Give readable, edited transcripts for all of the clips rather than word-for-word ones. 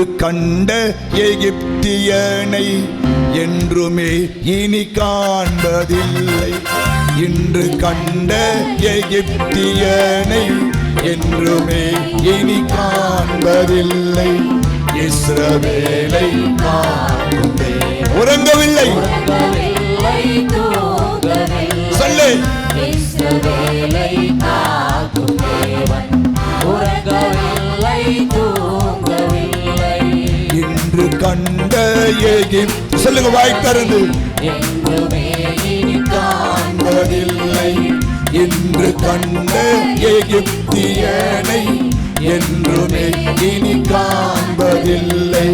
இன்று கண்ட எகிப்தியனை என்றுமே இனி காண்பதில்லை. இன்று கண்ட எகிப்தியனை என்றுமே இனி காண்பதில்லை. இஸ்ரவேலை காக்கும் உறங்கவில்லை. சொல்லு. இஸ்ரவேலை காக்கும் தேவன் உறங்கவில்லை, தூங்கவில்லை. இன்று கண்ட எகிப்து சொல்லுங்க வாய் திறந்து. என்றுமே இனி காண்பதில்லை. இன்று கண்ட எகிப்தியனை என்றுமே இனி காண்பதில்லை.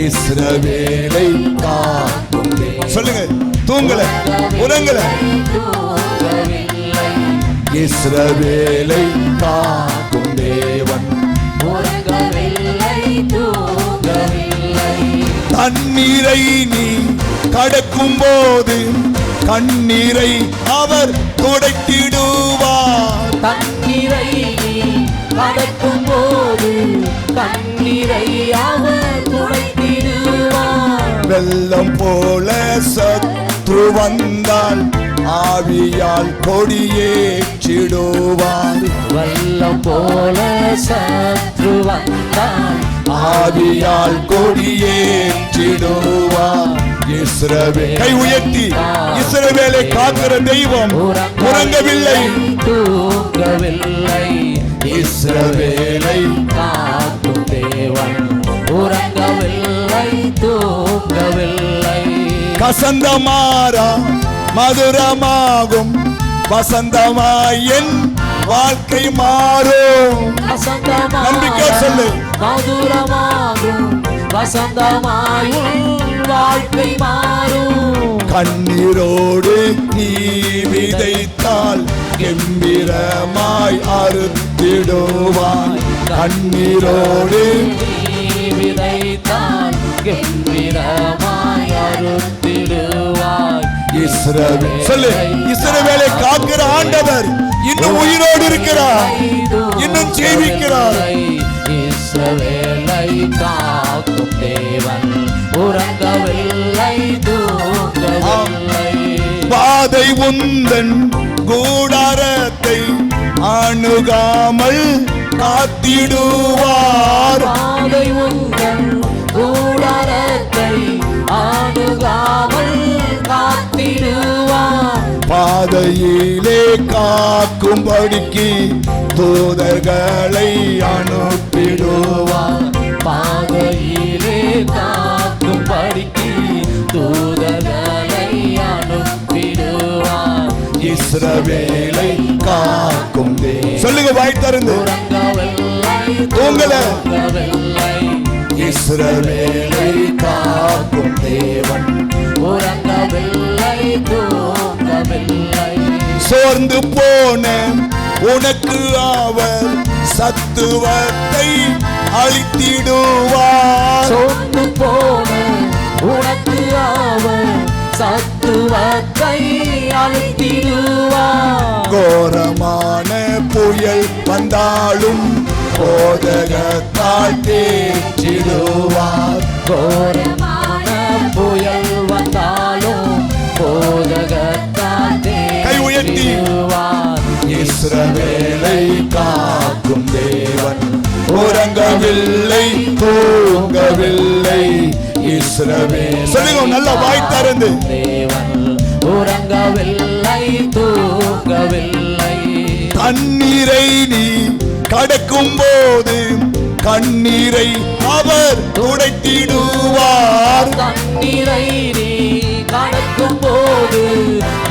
இஸ்ரவேலை காக்கும். சொல்லுங்க. தூங்கல, உறங்கல. இஸ்ரவேலை காக்கும் தேவன் உறங்கவில்லை, தூங்கவில்லை. தண்ணீரை நீ கடக்கும் போது கண்ணீரை அவர் துடைத்திடுவார். தண்ணீரை கடக்கும் போது கண்ணீரை அவர் துடைத்திடுவார். வெள்ளம் போல சத்ரு வந்தால் ஆவியால் கொடியேற்றிடுவார். வெள்ளம் போல சத்ரு வந்தால் ஆவியால் கொடியேற்றிடுவார். இஸ்ரவேல் கை உயர்த்தி. இஸ்ரவேலை காக்கிற தெய்வம் உறங்கவில்லை, தூங்கவில்லை. இஸ்ரவேலை காக்கும் தேவன் உறங்கவில்லை, தூங்கவில்லை. கசந்தமாரா மதுரமாகும், வசந்தமாய் என் வாழ்க்கை மாறும். நம்பிக்கை சொல்லு. மதுரமாகும், வசந்தமாயும் வாழ்க்கை மாறும். கண்ணீரோடு நீ விதைத்தால் கெம்பீரமாய் அறுத்திடுவாய். கண்ணீரோடு நீ விதைத்தால் கெம்பீரமாய் அறுத்திடுவாய். இஸ்ரவேல் சொல்லு. இஸ்ரவேலை காக்கிற ஆண்டவர் இன்னும் உயிரோடு இருக்கிறார், இன்னும் ஜீவிக்கிறார். இஸ்ரவேலை காக்கும் தேவன் உறங்கவில்லை, தூங்கவில்லை. பாதை உந்தன் கூடாரத்தை அணுகாமல் காத்திடுவார். பாதை உந்தன் கூடாரத்தை அணுகாமல் காத்திடுவார். பாதையிலே காக்கும்படிக்கு தூதர்களை அனுப்பிடுவார். பாதையிலே காக்கும்படிக்கு தூதர்களை அனுப்பிடுவார். இஸ்ரவேலை காக்கும் சொல்லுங்க வாய் திறந்து. தூங்கல. இஸ்ரவேலை காக்கும் தேவன் உறங்கவில்லை, தூங்கவில்லை. சோர்ந்து போன உனக்கு அவர் சத்துவத்தை அளித்திடுவார். சோர்ந்து போன உனக்கு அவர் சத்துவத்தை அளித்திடுவார். கோரமான புயல் வந்தாலும் போதகத்தால் தேற்றிடுவார். கோரமான புயல் வந்தாலும் போதகத்தால் கை உயர்த்தி. தேற்றிடுவார். இஸ்ரவேலை காக்கும் தேவன் உறங்கவில்லை, தூங்கவில்லை. இஸ்ரவேல் சொல்லுங்க நல்ல வாய் திறந்து. தேவன் உறங்கவில்லை, தூங்கவில்லை. தண்ணீரை நீ கடக்கும் போது கண்ணீரை அவர் துடைத்திடுவார். தண்ணீரை நீ கடக்கும் போது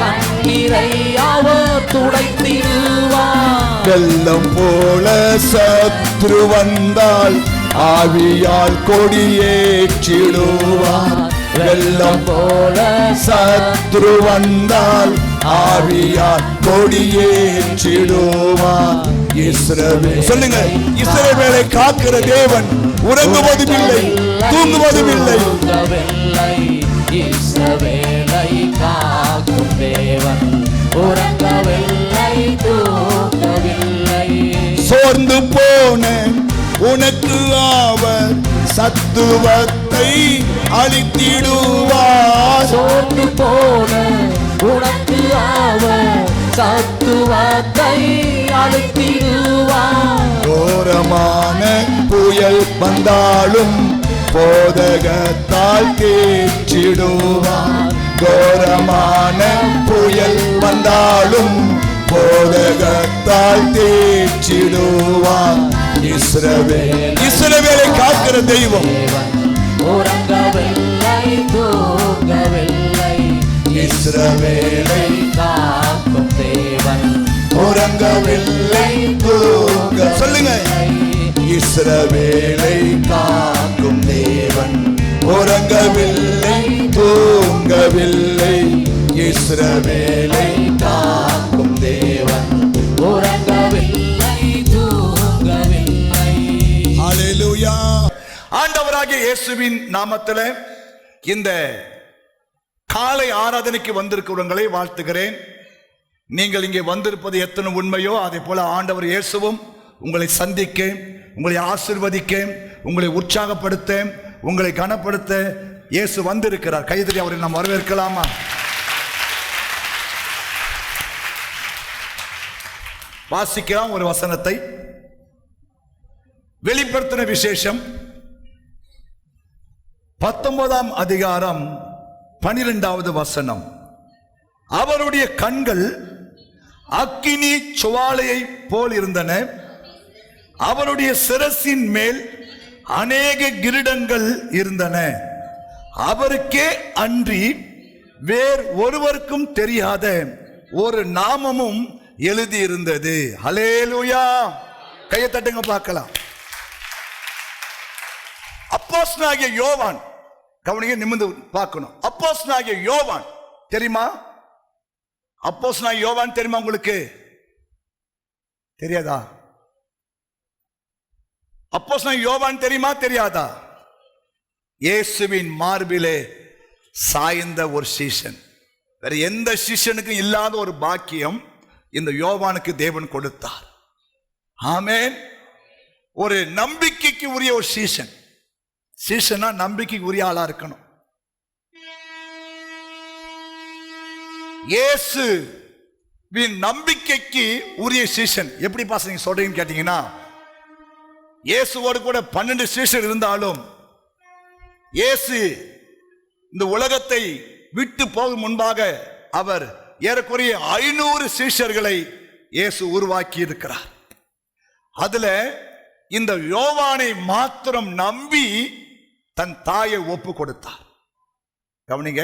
கண்ணீரை அவர் துடைத்திடுவார். வெள்ளம் போல சத்ரு வந்தால் ஆவியால் கொடியேற்றிடுவார். வெள்ளம் போல சத்ரு வந்தால் ஆவியால் கொடியேற்றிடுவார். இஸ்ரவேல் சொல்லுங்க. இஸ்ரவேலை காக்கிற தேவன் உறங்குவதும் இல்லை, தூங்குவதும் இல்லை. இஸ்ரவேலை காக்கும் தேவன் உறங்கவில்லை, தூங்கவில்லை. சோர்ந்து போன உனக்கு அவர் சத்துவத்தை அளித்திடுவார். சோர்ந்து போன உனக்கு அவர் சத்துவத்தை அளித்திடுவார். கோரமான புயல் வந்தாலும் போதகத்தால் தேற்றிடுவார். கோரமான புயல் வந்தாலும் போதகத்தால் தேற்றிடுவார். இஸ்ரவேலை காக்கிற தெய்வம் உறங்கவில்லை தூங்கவில்லை. இஸ்ரவேலை காக்கும் தேவன் உறங்கவில்லை தூங்க. சொல்லுங்க, இஸ்ரவேலை காக்கும் தேவன் உறங்கவில்லை தூங்கவில்லை. இஸ்ரவேலை காக்கும் தேவன் உறங்கவில்லை தூங்கவில்லை. ஹல்லேலூயா. ஆண்டவராகிய இயேசுவின் நாமத்திலே இந்த காலை ஆராதனைக்கு வந்திருக்கிறவங்களை வாழ்த்துகிறேன். நீங்கள் இங்கே வந்திருப்பது எத்தனை உண்மையோ அதே போல ஆண்டவர் இயேசுவும் உங்களை சந்திக்க, உங்களை ஆசீர்வதிக்க, உங்களை உற்சாகப்படுத்த, உங்களை கனப்படுத்த இயேசு வந்திருக்கிறார். கைதறி அவரை நாம் வரவேற்கலாமா? வாசிக்கலாம் ஒரு வசனத்தை. வெளிப்படுத்தின விசேஷம் 19ஆம் அதிகாரம் 12வது வசனம். அவருடைய கண்கள் அக்கினி சுவாலையை போல் இருந்தன. அவருடைய சிரசின் மேல் அநேக கிரீடங்கள் இருந்தன. அவருக்கே அன்றி வேறு ஒருவருக்கும் தெரியாத ஒரு நாமமும் எழுதி இருந்தது. ஹல்லேலூயா. கையை தட்டுங்க பார்க்கலாம். அப்போஸ்தலனாகிய யோவான், கவனிங்க, நிமிர்ந்து பார்க்கணும். அப்போஸ்தலனாகிய யோவான் தெரியுமா? அப்போஸ்தலனாகிய யோவான் தெரியுமா உங்களுக்கு? தெரியாதா? அப்போஸ்தலனாகிய யோவான் தெரியுமா தெரியாதா? இயேசுவின் மார்பிலே சாய்ந்த ஒரு சீஷன். வேற எந்த சீஷனுக்கும் இல்லாத ஒரு பாக்கியம் இந்த யோவானுக்கு தேவன் கொடுத்தார். ஆமென். ஒரு நம்பிக்கைக்கு உரிய ஒரு சீஷன். சீஷனா நம்பிக்கைக்கு உரிய ஆளா இருக்கணும். இயேசுவின் நம்பிக்கைக்கு உரிய சீஷன். எப்படி பாசங்க சொல்றீங்கன்னு கேட்டீங்கன்னா, இயேசுவோடு கூட 12 சீஷர் இருந்தாலும் இயேசு இந்த உலகத்தை விட்டு போகும் முன்பாக அவர் ஏறக்குறைய 500 சீஷர்களை இயேசு உருவாக்கி இருக்கிறார். அதுல இந்த யோவானை மாத்திரம் நம்பி தன் தாயை ஒப்பு கொடுத்தார். கவனிங்க,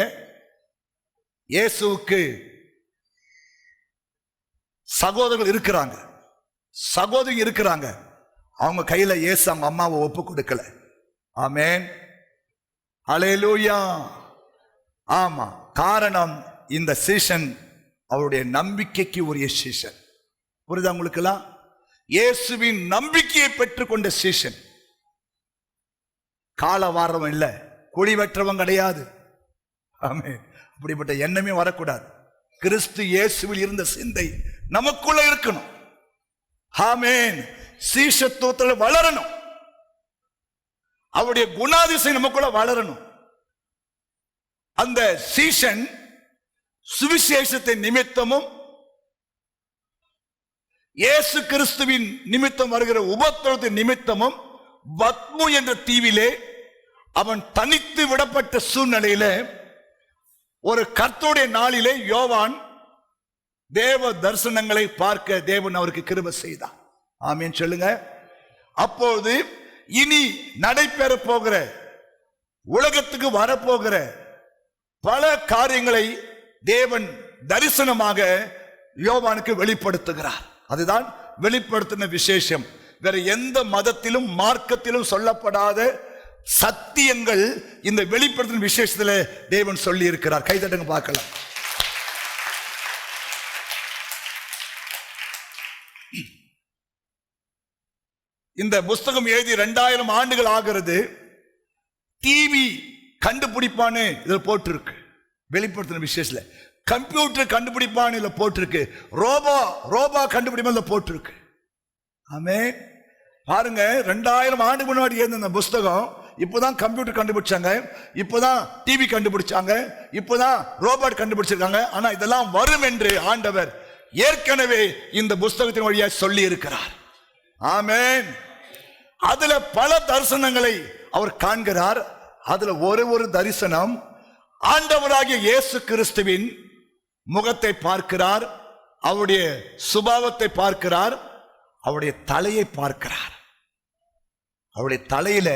இயேசுவுக்கு சகோதரர்கள் இருக்கிறாங்க, சகோதரி இருக்கிறாங்க. அவங்க கையில இயேசு அவங்க அம்மாவை ஒப்பு கொடுக்கல. ஆமென். ஹல்லேலூயா. ஆமா, காரணம் இந்த சீஷன் அவருடைய நம்பிக்கைக்கு உரிய சீஷன். புரியுதா உங்களுக்கெல்லாம்? இயேசுவின் நம்பிக்கையை பெற்றுக்கொண்ட சீஷன். கால வாரவன் இல்லை, குழி வெற்றவன் கிடையாது. ஆமென். அப்படிப்பட்ட எண்ணமே வரக்கூடாது. கிறிஸ்து இயேசுவில் இருந்த சிந்தை நமக்குள்ள இருக்கணும். ஆமென். சீஷத்துவத்தில் வளரணும். அவருடைய குணாதிசயம் நமக்குள்ள வளரணும். அந்த சீஷன் சுவிசேஷத்தை நிமித்தமும் இயேசு கிறிஸ்துவின் நிமித்தம் வருகிற உபத்திரவத்தின் நிமித்தமும் பத்மு என்ற தீவிலே அவன் தனித்து விடப்பட்ட சூழ்நிலையில ஒரு கர்த்தருடைய நாளிலே யோவான் தேவ தரிசனங்களை பார்க்க தேவன் அவருக்கு கிருபை செய்தார். ஆமென் சொல்லுங்க. அப்போது இனி நடைபெற போகிற, உலகத்துக்கு வரப்போகிற பல காரியங்களை தேவன் தரிசனமாக யோவானுக்கு வெளிப்படுத்துகிறார். அதுதான் வெளிப்படுத்தின விசேஷம். வேற எந்த மதத்திலும் மார்க்கத்திலும் சொல்லப்படாத சத்தியங்கள் இந்த வெளிப்படுத்தின விசேஷத்துல தேவன் சொல்லி இருக்கிறார். கைதட்டுங்க பார்க்கலாம். இந்த புஸ்தகம் எழுதி 2000 ஆண்டுகள் ஆகிறது. டிவி கண்டுபிடிப்பான்னு இதில் போட்டிருக்கு. வெளிப்படுத்தின விசேஷத்துல கம்ப்யூட்டர் கண்டுபிடிப்பான்னு இதில் போட்டிருக்கு. ரோபா கண்டுபிடிப்பான் போட்டிருக்கு. ஆமென். பாருங்க, 2000 ஆண்டு முன்னாடி எழுந்த இந்த புஸ்தகம் இப்போதான் கம்ப்யூட்டர் கண்டுபிடிச்சாங்க, இப்போதான் டிவி கண்டுபிடிச்சாங்க, இப்போதான் ரோபோட் கண்டுபிடிச்சிருக்காங்க. ஆனா இதெல்லாம் வரும் என்று ஆண்டவர் ஏற்கனவே இந்த புஸ்தகத்தின் வழியா சொல்லி இருக்கிறார். ஆமென். அதுல பல தரிசனங்களை அவர் காண்கிறார். அதுல ஒரு தரிசனம் ஆண்டவராகிய இயேசு கிறிஸ்துவின் முகத்தை பார்க்கிறார், அவருடைய சுபாவத்தை பார்க்கிறார், அவருடைய தலையை பார்க்கிறார். அவருடைய தலையில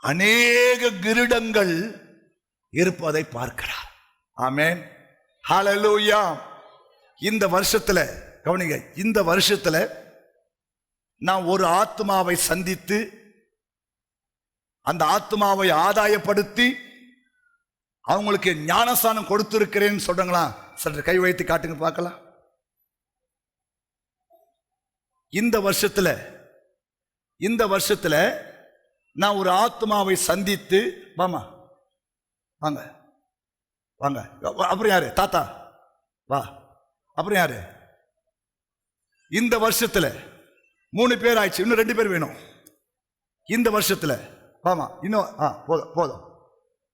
அநேக கிரீடங்கள் இருப்பதை பார்க்கிறார். ஆமென், ஹல்லேலூயா. இந்த வருஷத்துல கவனிங்க, இந்த வருஷத்துல நான் ஒரு ஆத்மாவை சந்தித்து அந்த ஆத்மாவை ஆதாயப்படுத்தி அவங்களுக்கு ஞானஸ்தானம் கொடுத்திருக்கிறேன்னு சொல்றாங்களா? சற்று கை வைத்து காட்டுங்க பார்க்கலாம். இந்த வருஷத்துல நான் ஒரு ஆத்மாவை சந்தித்து, வாமா வாங்க வாங்க, அப்புறம் யாரு? தாத்தா வா. அப்புறம் யாரு? இந்த வருஷத்துல 3 பேர் ஆயிடுச்சு, இன்னும் 2 பேர் வேணும். இந்த வருஷத்துல வாமா, இன்னும் போதும்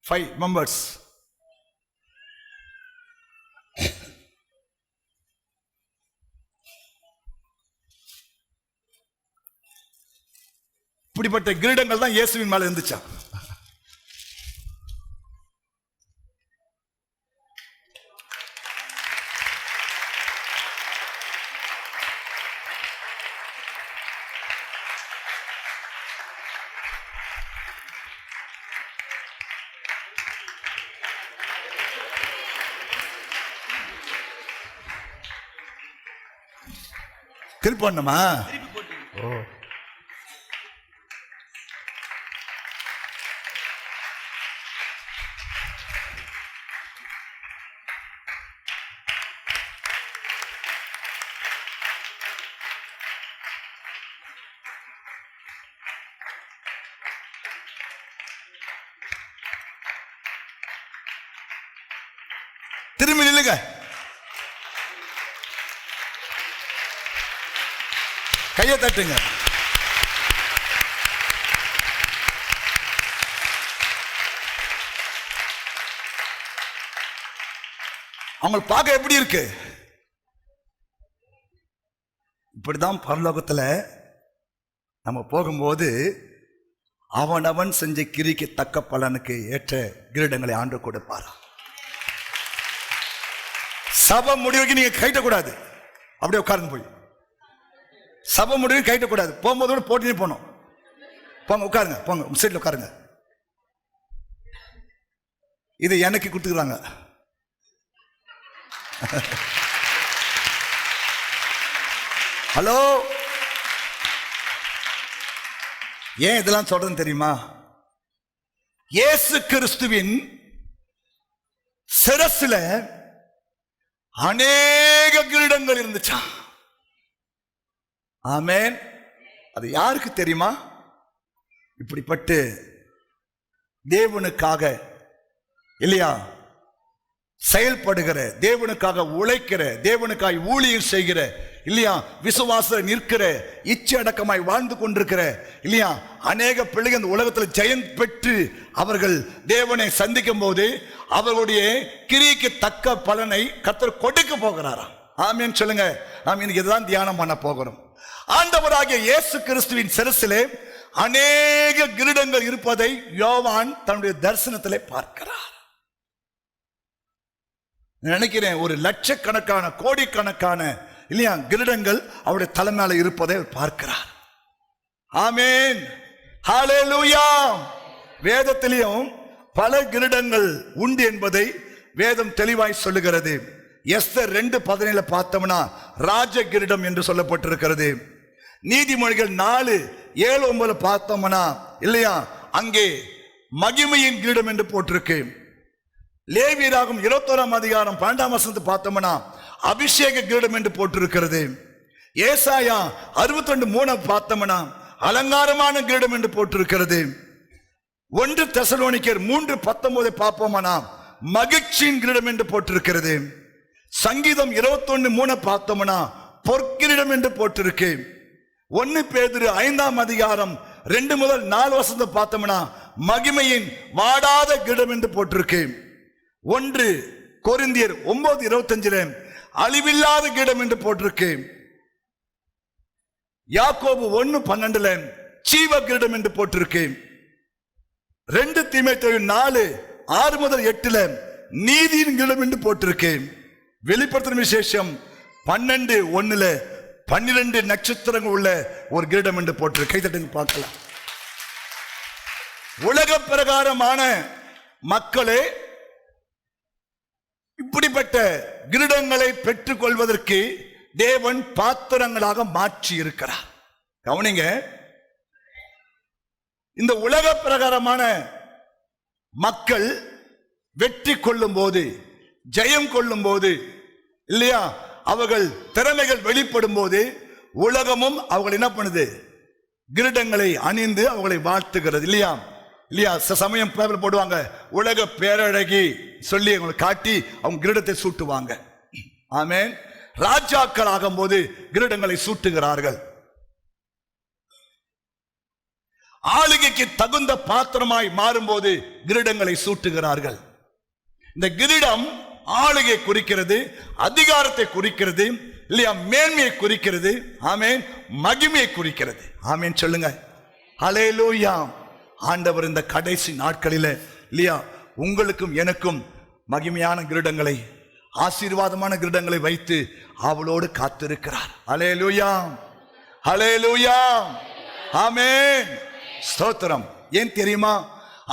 5 மெம்பர்ஸ். இப்படிப்பட்ட கிரீடங்கள் தான் இயேசுவின் மேல இருந்துச்சா? திருப்பி பண்ணுமா? ஓ, திரும்பி நில்லுங்க. கையை தட்டுங்க. அவங்க பார்க்க எப்படி இருக்கு? இப்படிதான் பரலோகத்துல நம்ம போகும்போது அவனவன் செஞ்ச கிரிக்கு தக்க பலனுக்கு ஏற்ற கிரீடங்களை ஆண்டு கொடுப்பாரா. சபை முடிவுக்கு நீங்க கைட்டக்கூடாது, அப்படியே உட்காருங்க. போய் சபை முடிவு கைட்டக்கூடாது, போகும்போது போட்டு போனோம். போங்க, உட்காருங்க, போங்க சீட்ல உட்காருங்க. இது எனக்கு கொடுத்துக்கிறாங்க. ஹலோ, ஏன் இதெல்லாம் சொல்றேன்னு தெரியுமா? இயேசு கிறிஸ்துவின் சிரசுல அநேக கிரீடங்கள் இருந்துச்சா. ஆமென். அது யாருக்கு தெரியுமா? இப்படிப்பட்டு தேவனுக்காக இல்லையா செயல்படுகிற, தேவனுக்காக உழைக்கிற, தேவனுக்காக ஊழியம் செய்கிற இல்லையா, விசுவாச நிற்கிற, இச்சை அடக்கமாய் வாழ்ந்து கொண்டிருக்கிற இல்லையா அநேக பிள்ளைகள் இந்த உலகத்தில் ஜெயம் பெற்று அவர்கள் தேவனை சந்திக்கும் போது அவர்களுடைய கிரிக்கு தக்க பலனை கர்த்தர் கொடுக்க போகிறாராம். ஆமென் சொல்லுங்க. நாம் இன்னைக்கு இதுதான் தியானம் பண்ண போகிறோம். ஆண்டவராகிய இயேசு கிறிஸ்துவின் சிரசிலே அநேக கிரீடங்கள் இருப்பதை யோவான் தன்னுடைய தரிசனத்திலே பார்க்கிறார். நினைக்கிறேன் ஒரு லட்சக்கணக்கான கோடிக்கணக்கான இல்லையா கிரீடங்கள் அவருடைய தலைமையில இருப்பதை பார்க்கிறார். ஆமென், ஹல்லேலூயா. வேதத்திலேயும் பல கிரீடங்கள் உண்டு என்பதை வேதம் தெளிவாய் சொல்லுகிறது. எஸ்தர் 2:17 பார்த்தோம்னா ராஜ கிரீடம் என்று சொல்லப்பட்டிருக்கிறது. நீதிமொழிகள் 4:7-9 பார்த்தோம்னா இல்லையா அங்கே மகிமையின் கிரீடம் என்று போட்டிருக்கு. லேவியராகும் 21 அதிகாரம் 12 பார்த்தோம்னா அபிஷேக கிரீடம் என்று போட்டிருக்கிறது. ஏசாயா 62:3 பார்த்தோம்னா அலங்காரமான கிரீடம் என்று போட்டிருக்கிறது. 1 தெசலோனிக்கர் 3:19 பார்ப்போம்னா மகிழ்ச்சியின் கிரீடம் என்று போட்டிருக்கிறது. சங்கீதம் 21:3 பார்த்தோம்னா பொற்கிரீடம் என்று போட்டிருக்கு. 1 பேதுரு 5 அதிகாரம் 2 முதல் 4 வசனத்தை பார்த்தோம்னா மகிமையின் வாடாத கிடம் என்று போட்டிருக்கு. 1 கொரிந்தியர் 9:25 அழிவில்லாத கிடம் என்று போட்டிருக்கு. யாக்கோபு 1:12 ஜீவ கிரீடம் என்று போட்டிருக்கு. 2 தீமோத்தேயு 4:6 முதல் 8 நீதியின் கிரீடம் என்று போட்டிருக்கு. வெளிப்படுத்தின விசேஷம் 12:1 12 நட்சத்திரங்கள் உள்ள ஒரு கிரீடம் என்று போட்டிருக்கு. கைதட்டுங்க பார்க்கலாம். உலக பிரகாரமான மக்களே இப்படிப்பட்ட கிரீடங்களை பெற்றுக் கொள்வதற்கு தேவன் பாத்திரங்களாக மாற்றி இருக்கிறார். கவனிங்க, இந்த உலக பிரகாரமான மக்கள் வெற்றி கொள்ளும் போது, ஜெயம் கொள்ளும் போது இல்லையா, அவர்கள் திறமைகள் வெளிப்படும் போது உலகமும் அவர்கள் என்ன பண்ணுது? கிரீடங்களை அணிந்து அவர்களை வாழ்த்துகிறது. இல்லையா இல்லையா சமயம் பேப்பர் போடுவாங்க, உலக பேரழகி சொல்லி அவங்களை காட்டி அவங்க கிரீடத்தை சூட்டுவாங்க. ஆமென். ராஜாக்கள் ஆகும் போது கிரீடங்களை சூட்டுகிறார்கள். ஆளுகைக்கு தகுந்த பாத்திரமாய் மாறும்போது கிரீடங்களை சூட்டுகிறார்கள். இந்த கிரீடம் ஆளுகை குறிக்கிறது, அதிகாரத்தை குறிக்கிறது, இல்லையா, மேன்மையை குறிக்கிறது. ஆமென். மகிமையை குறிக்கிறது. ஆமென் சொல்லுங்க. ஹல்லேலூயா. ஆண்டவர் இந்த கடைசி நாட்களில் இல்லையா உங்களுக்கும் எனக்கும் மகிமையான கிரீடங்களை, ஆசீர்வாதமான கிரீடங்களை வைத்து அவளோடு காத்திருக்கிறார். ஹல்லேலூயா, ஹல்லேலூயா, ஆமென். ஸ்தோத்திரம். ஏன் தெரியுமா?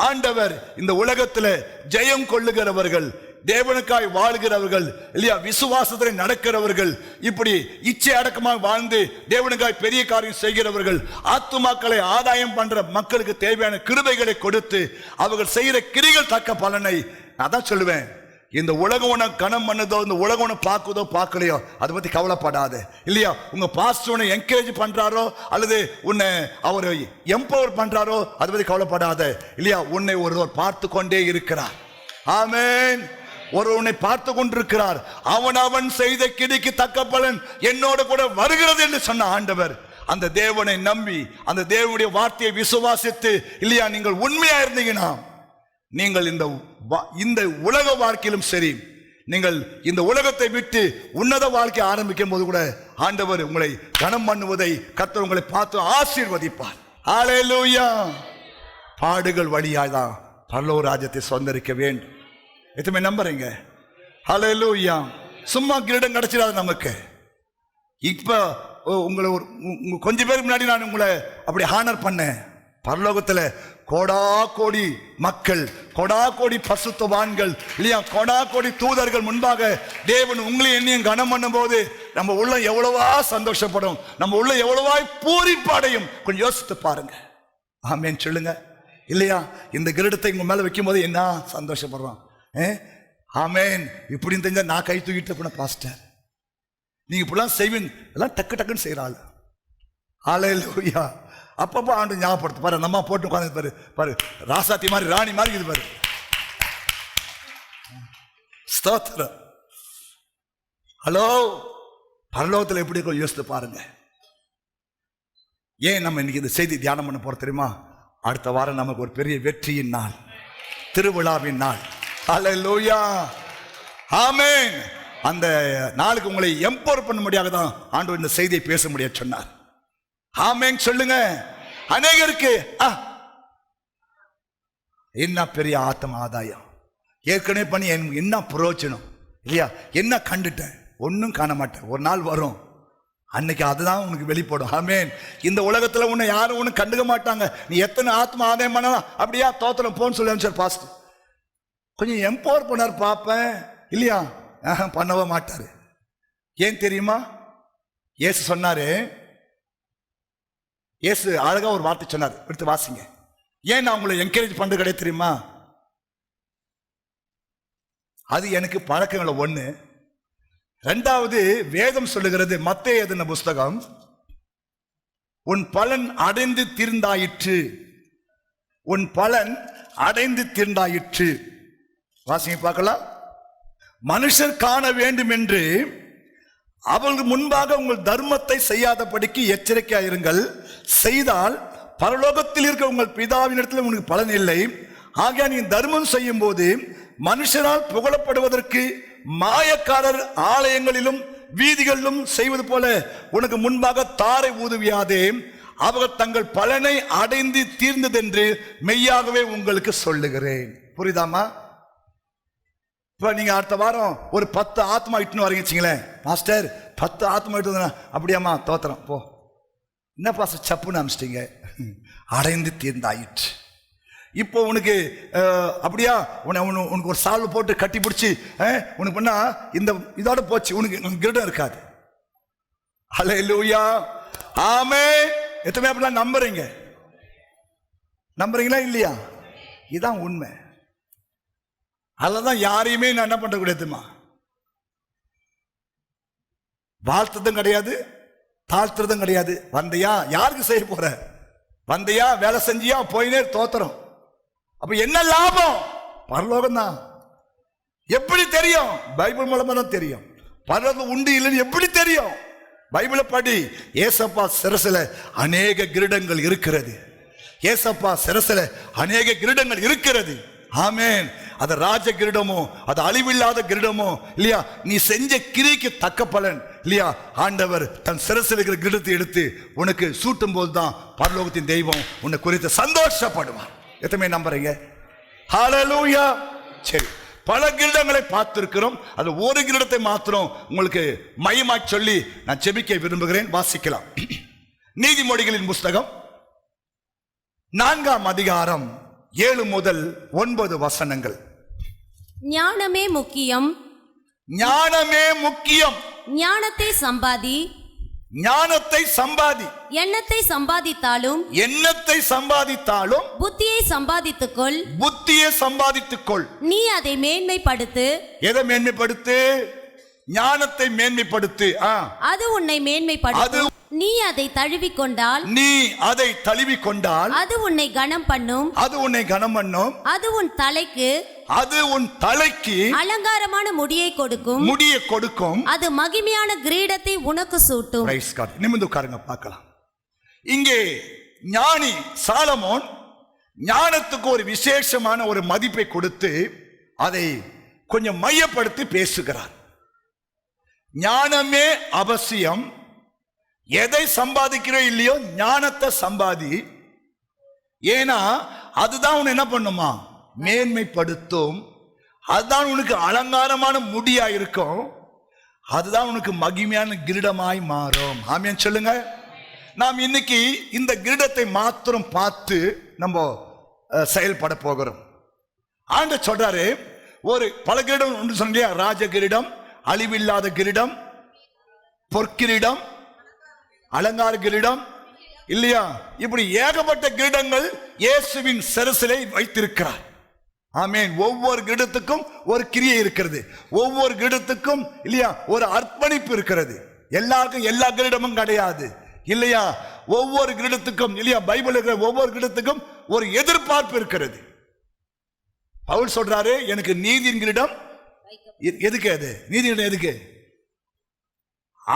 ஆண்டவர் இந்த உலகத்தில் ஜெயம் கொள்ளுகிறவர்கள், தேவனுக்காய் வாழ்கிறவர்கள் இல்லையா, விசுவாசத்தில் நடக்கிறவர்கள், இப்படி இச்சை அடக்கமாக வாழ்ந்து தேவனுக்காய் பெரிய காரியம் செய்கிறவர்கள், ஆத்துமாக்களை ஆதாயம் பண்ற மக்களுக்கு தேவையான கிருபைகளை கொடுத்து அவர்கள் செய்கிற கிரிகள் தக்க பலனை நான் தான் சொல்லுவேன். இந்த உலகம் உன்னை கனம் பண்ணதோ, இந்த உலகம் உன்னை பார்க்குதோ பார்க்கலையோ அதை பத்தி கவலைப்படாத. இல்லையா, உங்க பாஸ்டர் உன்னை என்கரேஜ் பண்றாரோ அல்லது உன்னை அவர் எம்பவர் பண்றாரோ அதை பத்தி கவலைப்படாத. இல்லையா, உன்னை ஒருவர் பார்த்து கொண்டே இருக்கிறார். ஆமென். ஒரு உன்னை பார்த்து கொண்டிருக்கிறார். அவன் செய்த கிரிக்கு தக்க பலன் என்னோட கூட வருகிறது என்று சொன்ன ஆண்டவர், அந்த தேவனை நம்பி அந்த தேவனுடைய வார்த்தையை விசுவாசித்து இல்லையா நீங்கள் உண்மையா இருந்தீங்கன்னா, நீங்கள் இந்த உலக வாழ்க்கையிலும் சரி, நீங்கள் இந்த உலகத்தை விட்டு உன்னத வாழ்க்கை ஆரம்பிக்கும் போது கூட ஆண்டவர் உங்களை கனம் பண்ணுவதை கர்த்தர் உங்களை பார்த்து ஆசீர்வதிப்பார். ஹல்லேலூயா. பாடுகள் வழியாதான் பரலோக ராஜ்யத்தை சொந்தரிக்க வேண்டும். எதுவுமே நம்புறீங்க? ஹல்லேலூயா. சும்மா கிரீடம் கிடைச்சிடாது நமக்கு. இப்ப உங்களை கொஞ்சம் பேருக்கு முன்னாடி நான் உங்களை அப்படி ஹானர் பண்ணேன். பரலோகத்தில் கோடா கோடி மக்கள், கோடா கோடி பசுத்தவான்கள் இல்லையா, கோடா கோடி தூதர்கள் முன்பாக தேவன் உங்களை என்னையும் கனம் பண்ணும் போது நம்ம உள்ள எவ்வளவா சந்தோஷப்படும், நம்ம உள்ள எவ்வளவா பூரிப்படையும். கொஞ்சம் யோசித்து பாருங்க. ஆமென் சொல்லுங்க. இல்லையா, இந்த கிரீடத்தை உங்க மேல வைக்கும் போது என்ன சந்தோஷப்படுறோம். ஆமென். இப்படின்னு தெரிஞ்சா நான் கை தூக்கிட்டு போன பாஸ்டர், நீங்க இப்படிலாம் செய்வீங்க, எல்லாம் டக்கு டக்குன்னு செய்யறாள். ஹல்லேலூயா. அப்பப்போ ஆண்டு ஞாபகப்படுத்து பாரு. நம்ம போட்டு உட்காந்து பாரு, பாரு ராசாத்தி மாதிரி ராணி மாதிரி இது பாரு. ஸ்தோத்திரம். ஹலோ, பரலோகத்தில் எப்படி இருக்கும் யோசித்து பாருங்க. ஏன் நம்ம இன்னைக்கு இந்த செய்தி தியானம் பண்ண போறோம் தெரியுமா? அடுத்த வாரம் நமக்கு ஒரு பெரிய வெற்றியின் நாள், திருவிழாவின் நாள். ஹல்லேலூயா, ஆமென். அந்த நாளுக்கு உங்களை எம்பவர் பண்ண முடியாத தான் ஆண்டவர் இந்த செய்தியை பேச முடியாது சொன்னார். ஆமென் சொல்லுங்க. அநேகருக்கு என்ன பெரிய ஆத்ம ஆதாயம், ஏற்கனவே பண்ணி என்ன பிரயோஜனம் இல்லையா, என்ன கண்டுட்டேன், ஒன்றும் காண மாட்டேன். ஒரு நாள் வரும், அன்னைக்கு அதுதான் உனக்கு வெளிப்படும். ஆமென். இந்த உலகத்தில் உன்னை யாரும் ஒன்றும் கண்டுக்க மாட்டாங்க. நீ எத்தனை ஆத்ம ஆதாயம் பண்ணலாம், அப்படியா தோத்திரம் போன்னு சொல்லி சார் பாஸ்டர். கொஞ்சம் எம்பவர் பண்ணார் பார்ப்பேன் இல்லையா, பண்ணவே மாட்டாரு. ஏன் தெரியுமா? இயேசு சொன்னாரு, இயேசு அழகா ஒரு வார்த்தை சொன்னார், எடுத்து வாசிங்க. ஏன் நான் உங்களை என்கரேஜ் பண்றது கிடையாது தெரியுமா? அது எனக்கு பழக்கங்கள ஒண்ணு. ரெண்டாவது, வேதம் சொல்லுகிறது, மத்தேயு எழுதின புஸ்தகம், உன் பலன் அடைந்து தீர்ந்தாயிற்று, உன் பலன் அடைந்து தீர்ந்தாயிற்று. வாசிங்க பார்க்கலாம். மனுஷர் காண வேண்டும் என்று அவர்கள் முன்பாக உங்கள் தர்மத்தை செய்யாதபடிக்கு எச்சரிக்கையாயிருங்கள். செய்தால் பரலோகத்தில் இருக்க உங்கள் பிதாவினிடத்தில் உனக்கு பலன் இல்லை. ஆகையா நீ தர்மம் செய்யும் போது மனுஷரால் புகழப்படுவதற்கு மாயக்காரர் ஆலயங்களிலும் வீதிகளிலும் செய்வது போல உனக்கு முன்பாக தாரை ஊதுவியாதே. அவர்கள் தங்கள் பலனை அடைந்து தீர்ந்ததென்று மெய்யாகவே உங்களுக்கு சொல்லுகிறேன். புரியுதாமா? இப்ப நீங்க அடுத்த வாரம் ஒரு 10 ஆத்மா இட்டுன்னு வரீங்க வச்சுங்களேன். மாஸ்டர் 10 ஆத்மா இட்டு, அப்படியாம்மா தோத்திரம் போ. என்ன பாஸ்டர் சப்புன்னு அமிச்சிட்டீங்க? அடைந்து தீர்ந்தாயிற்று. இப்போ உனக்கு அப்படியா உனக்கு ஒரு சால்வை போட்டு கட்டி பிடிச்சி உனக்கு பண்ணா இந்த இதோட போச்சு, உனக்கு கிரீடம் இருக்காது. ஹல்லேலூயா, ஆமென். எத்தனை அப்படிலாம் நம்புறீங்க? நம்புறீங்களா இல்லையா? இதுதான் உண்மை. அதுதான் யாரையுமே நான் என்ன பண்ண கூடாதுமா, வாழ்த்ததும் கிடையாது, தாழ்த்துறதும் கிடையாது. வந்தையா யாருக்கு செய்ய போற, வந்தையா வேலை செஞ்சியா போயினே தோத்துறோம். அப்ப என்ன லாபம்? பரலோகம் தான். எப்படி தெரியும்? பைபிள் மூலமா தான் தெரியும். பரலோகம் உண்டு இல்லைன்னு எப்படி தெரியும்? பைபிளை படி. ஏசப்பா சிரசில அநேக கிரீடங்கள் இருக்கிறது. ஏசப்பா சிரசில அநேக கிரீடங்கள் இருக்கிறது. ஆமென். அது ராஜ கிரீடமோ, அது அழிவில்லாத கிரீடமோ இல்லையா, நீ செஞ்ச கிரிக்கு தக்க பலன் இல்லையா, ஆண்டவர் தன் சிரசில் இருக்கிற கிரீடத்தை எடுத்து உனக்கு சூட்டும் போதுதான் பரலோகத்தின் தெய்வம் உன்னை குறித்து சந்தோஷப்படுவார். எத்தனை நம்புறீங்க? ஹல்லேலூயா. சரி, பல கிரீடங்களை பார்த்திருக்கிறோம். அது ஒரு கிரீடத்தை மாத்திரம் உங்களுக்கு மையமா சொல்லி நான் ஜெபிக்க விரும்புகிறேன். வாசிக்கலாம். நீதிமொழிகளின் புஸ்தகம் 4ஆம் அதிகாரம் 7 முதல் 9 வசனங்கள். ஞானமே முக்கியம், ஞானமே முக்கியம். ஞானத்தை சம்பாதி, ஞானத்தை சம்பாதி. எண்ணத்தை சம்பாதித்தாலும், எண்ணத்தை சம்பாதித்தாலும் புத்தியை சம்பாதித்துக்கொள். புத்தியை சம்பாதித்துக்கொள். நீ அதை மேன்மைப்படுத்து. எதை மேன்மைப்படுத்து? ஞானத்தை மேன்மைப்படுத்து. அது உன்னை மேன்மைப்படுத்தும். நீ அதை தழுவிக்கொண்டால், நீ அதை தழுவிக்கொண்டால் அது உன்னை கனம் பண்ணும். அது உன்னை கனம் பண்ணும். அது உன் தலைக்கு, அது உன் தலைக்கு அலங்காரமான முடியை கொடுக்கும். முடியை கொடுக்கும். அது மகிமையான கிரீடத்தை உனக்கு சூட்டும். Praise God. நிமிர்ந்து உட்காருங்க பார்க்கலாம். இங்கே ஞானி சாலமோன் ஞானத்துக்கு ஒரு விசேஷமான ஒரு மதிப்பை கொடுத்து அதை கொஞ்சம் மையப்படுத்தி பேசுகிறார். ஞானமே அவசியம். எதை சம்பாதிக்கிறோ இல்லையோ ஞானத்தை சம்பாதி. ஏன்னா அதுதான் உன்னை என்ன பண்ணுமா, மேன்மைப்படுத்தும். அதுதான் உனக்கு அலங்காரமான முடியா இருக்கும். அதுதான் உனக்கு மகிமையான கிரீடமாய் மாறும். ஆமென் சொல்லுங்க. நாம் இன்னைக்கு இந்த கிரீடத்தை மாத்திரம் பார்த்து நம்ம செயல்பட போகிறோம். ஆண்டவர் சொல்றாரு, ஒரு பல கிரீடம் ஒன்று சொன்ன, ராஜ கிரீடம், அழிவில்லாத கிரீடம், பொற்கிரீடம், அலங்கார கிரீடம் இல்லையா, இப்படி ஏகப்பட்ட கிரீடங்கள் இயேசுவின் சிரசிலே வைத்திருக்கிறார். ஆமென். ஒவ்வொரு கிரீடத்துக்கும் ஒரு கிரியை இருக்கிறது. ஒவ்வொரு கிரீடத்துக்கும் இல்லையா ஒரு அர்ப்பணிப்பு இருக்கிறது. எல்லாருக்கும் எல்லா கிரீடமும் கிடையாது இல்லையா. ஒவ்வொரு கிரீடத்துக்கும் இல்லையா, பைபிள் இருக்கிற ஒவ்வொரு கிரீடத்துக்கும் ஒரு எதிர்பார்ப்பு இருக்கிறது. பவுல் சொல்றாரு, எனக்கு நீதியின் கிரீடம் எதுக்கு? அது நீதி கிரீடம் எதுக்கு?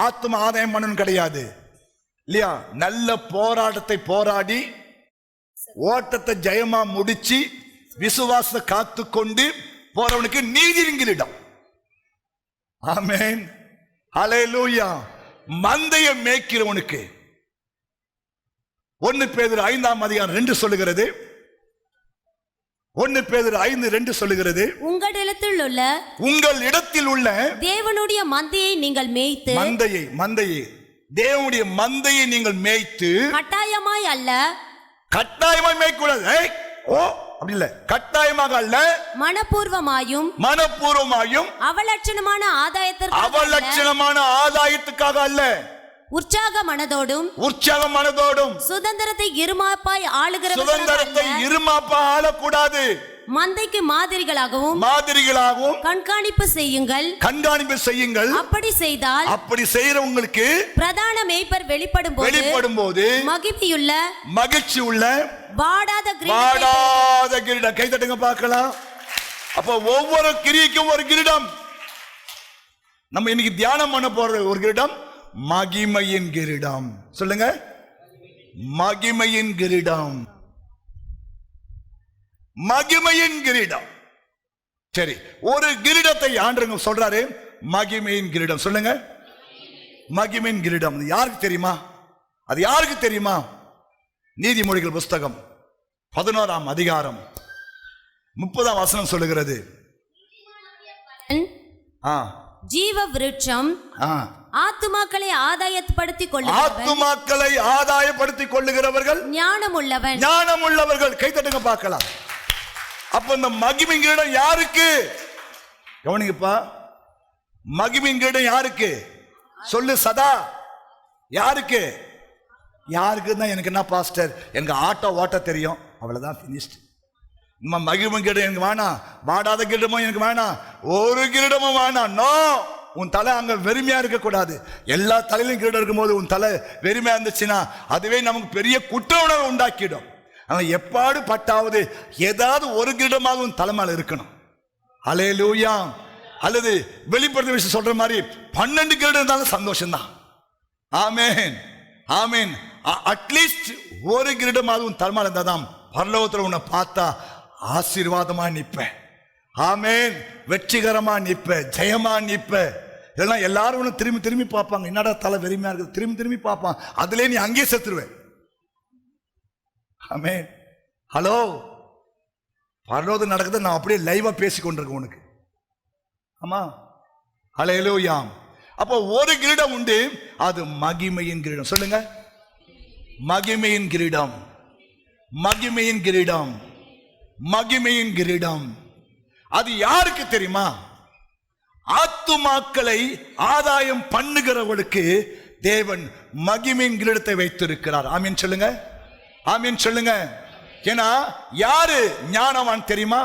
ஆத்ம ஆதாயம் பண்ணணும் கிடையாது இல்லையா. நல்ல போராட்டத்தை போராடி ஓட்டத்தை ஜெயமா முடிச்சு விசுவாசத்தை காத்து கொண்டு போறவனுக்கு நீதியின் கிரீடம். ஆமென். ஹல்லேலூயா. மந்தையை மேய்க்கிறவனுக்கு 1 பேதுரு 5ஆம் அதிகாரம் 2 சொல்லுகிறது. 1 பேதுரு 5:2 சொல்லுகிறது, உங்கள் இடத்தில் உள்ள தேவனுடைய மந்தையை நீங்கள் மேய்த்து, மந்தையை தேவனுடைய மந்தையை நீங்கள் மேய்த்து, கட்டாயமாய் அல்ல, கட்டாயமாய் மேய்க்கூடாது. ஓ அப்படி இல்ல, கட்டாயமாக அல்ல, மனப்பூர்வமாயும் அவலட்சணமான ஆதாயத்துக்காக அல்ல, உற்சாக மனதோடும் சுதந்திரத்தை இருமாப்பாய் ஆளக்கூடாது. மந்தைக்கு மாதிரிகளாகவும் கண்காணிப்பு செய்யுங்கள். அப்படி செய்கிறவங்களுக்கு பிரதான மேய்ப்பர் வெளிப்படும் போது மகிழ்ச்சியுள்ள வாடாத கிரீடம். கை தட்டுங்க பார்க்கலாம். அப்ப ஒவ்வொரு கிரியைக்கும் ஒரு கிரீடம். நம்ம இன்னைக்கு தியானம் பண்ண போற ஒரு கிரீடம் மகிமையின் கிரீடம். சொல்லுங்க, மகிமையின் கிரீடம். மகிமையின் கிரீடம். சரி, ஒரு கிரீடத்தை ஆண்டவங்க சொல்றாரு, மகிமையின் கிரீடம். சொல்லுங்க, மகிமையின் கிரீடம். அது யாருக்கு தெரியுமா? அது யாருக்கு தெரியுமா? நீதிமொழிகள் புஸ்தகம் 11ஆம் அதிகாரம் 30ஆம் வசனம் சொல்லுகிறது, ஜீவ விருட்சம் ஆத்துமாக்களை ஆதாயப்படுத்திக் கொள்ளுகிறவர்கள் ஞானம் உள்ளவர்கள். கை தட்டுங்க பார்க்கலாம். அப்ப இந்த மகிமை கிரீடம் யாருக்கு? கவனிங்கப்பா, மகிமை கிரீடம் யாருக்கு? சொல்லு சதா. யாருக்கு? யாருக்கு தான் எனக்கு என்ன பாஸ்டர், எனக்கு ஆட்டோ ஓட்ட தெரியும், அவ்வளவுதான், பினிஷ்ட். மகிமை கிரீடம் எனக்கு வேணாம், வாடாத கிரீடமும் எனக்கு வேணாம், ஒரு கிரீடமும் வேணாம். நோ, உன் தலை அங்க வெறுமையா இருக்கக்கூடாது. எல்லா தலையிலும் கிரீடம் இருக்கும்போது உன் தலை வெறுமையா இருந்துச்சுன்னா அதுவே நமக்கு பெரிய குற்ற உணர்வு உண்டாக்கிடும். ஆனா எப்பாடு பட்டாவது ஏதாவது ஒரு கிரீடமாக உன் தலைமையில இருக்கணும். அல்லேலூயா. அல்லது வெளிப்படுத்த விஷயம் சொல்ற மாதிரி 12 கிரீடம் இருந்தாலும் சந்தோஷம்தான். ஆமேன், ஆமேன். அட்லீஸ்ட் ஒரு கிரீடமாவது உன் தலைமையில இருந்தாதான் பரலோகத்தில் உன்னை பார்த்தா ஆசீர்வாதமா நிப்ப. ஆமேன். வெற்றிகரமா நிப்ப, ஜெயமா நிப்ப. இதெல்லாம் எல்லாரும் உன்னை திரும்பி திரும்பி பார்ப்பாங்க. என்னடா தலை வெறுமையா இருக்குது, திரும்பி திரும்பி பார்ப்பான். அதுல நீ அங்கேயே செத்துருவேன். ஆமேன். ஹலோ, பரலோகம் நடக்குது, நான் அப்படியே லைவா பேசி கொண்டிருக்கேன் உனக்கு. ஆமா, ஹல்லேலூயா. அப்போ ஒரு கிரீடம் உண்டு, அது மகிமையின் கிரீடம். சொல்லுங்க, மகிமையின் கிரீடம், மகிமையின் கிரீடம், மகிமையின் கிரீடம். அது யாருக்கு தெரியுமா? ஆத்துமாக்களை ஆதாயம் பண்ணுகிறவர்களுக்கு தேவன் மகிமையின் கிரீடத்தை வைத்திருக்கிறார். ஆமீன் சொல்லுங்க, ஆமீன் சொல்லுங்க. ஏன்னா யாரு ஞானவான் தெரியுமா?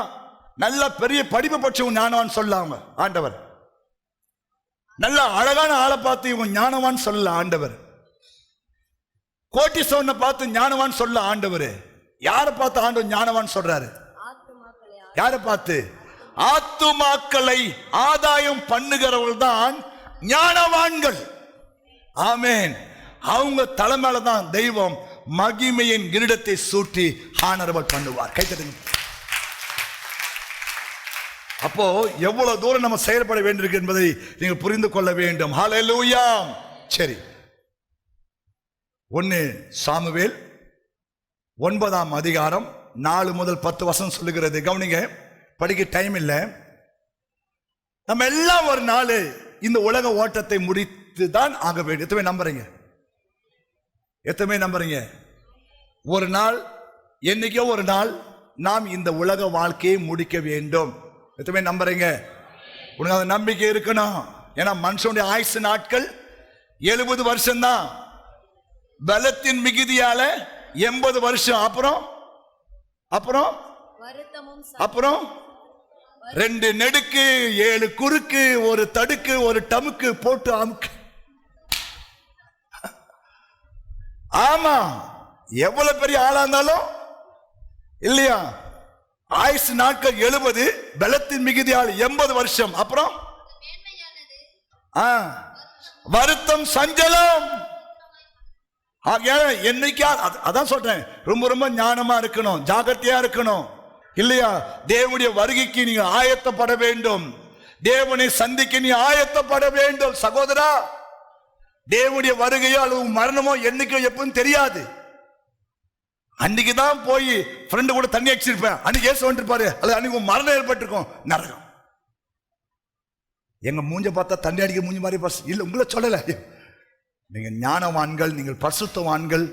நல்ல பெரிய படிப்பு பட்சம் ஞானவான் சொல்லாம ஆண்டவர். நல்ல அழகான ஆளை பார்த்து இவன் ஞானவான் சொல்ல ஆண்டவர். கோட்டீஸ்வரனை பார்த்து ஞானவான் சொல்ல ஆண்டவர். யாரை பார்த்து ஆண்டவர் ஞானவான் சொல்றாரு? யாரை பார்த்து? ஆத்துமாக்களை ஆதாயம் பண்ணுகிறவர்கள் தான் ஞானவான்கள். ஆமேன். அவங்க தலைமையில தான் தெய்வம் மகிமையின் கிரீடத்தை சூட்டி ஆனரவல் பண்ணுவார். கைத்தட்டுங்க. அப்போ எவ்வளவு தூரம் நம்ம செயல்பட வேண்டியிருக்கு என்பதை நீங்கள் புரிந்து கொள்ள வேண்டும். ஹல்லேலூயா. சரி, 1 சாமுவேல் 9ஆம் அதிகாரம் 4 முதல் 10 வசனம் சொல்லுகிறது. கவனிங்க, படிக்க டைம் இல்லை. நம்ம எல்லாம் ஒரு நாள் இந்த உலக ஓட்டத்தை முடித்து தான் ஆக வேண்டும். எத்தனை நம்புறீங்க? எத்தனை நம்புறீங்க? ஒரு நாள், என்னைக்கோ ஒரு நாள் நாம் இந்த உலக வாழ்க்கையை முடிக்க வேண்டும். எத்தனை நம்புறீங்க? உனக்கு அந்த நம்பிக்கை இருக்கணும். ஏன்னா மனுஷனுடைய ஆயுசு நாட்கள் 70 வருஷம் தான். பலத்தின் மிகுதியால 80 வருஷம். அப்புறம் அப்புறம் அப்புறம் 2 நெடுக்கு, 7 குறுக்கு, 1 தடுக்கு, 1 டமுக்கு போட்டு அமுக்கு. ஆமா, எவ்வளவு பெரிய ஆளா இருந்தாலும் இல்லையா, ஆயுசு நாட்கள் 70, பலத்தின் மிகுதியால் 80 வருஷம். அப்புறம் வருத்தம், சஞ்சலம். என்னைக்கா, அதான் சொல்றேன், ரொம்ப ரொம்ப ஞானமா இருக்கணும், ஜாகிரதையா இருக்கணும். இல்லையா, தேவனுடைய வருகைக்கு நீங்க ஆயத்தப்பட வேண்டும். தேவனை சந்திக்க நீ ஆயத்தப்பட வேண்டும். சகோதரா, தேவனுடைய வருகையோ அல்லது மரணமோ என்னைக்கோ எப்பவும் தெரியாது. அன்னைக்கு தான் போய் ஃப்ரெண்டு கூட தண்ணி அடிச்சிருப்பேன், அன்னைக்கு ஏசு வந்துருப்பாரு, அல்லது அன்னைக்கு மரணம் ஏற்பட்டிருக்கும், நரகம். எங்க மூஞ்ச பார்த்தா தண்ணி அடிக்க மூஞ்சி மாதிரி பஸ் இல்ல, உங்களை சொல்லல. நீங்க ஞானவான்கள், நீங்கள் பரிசுத்தவான்கள்.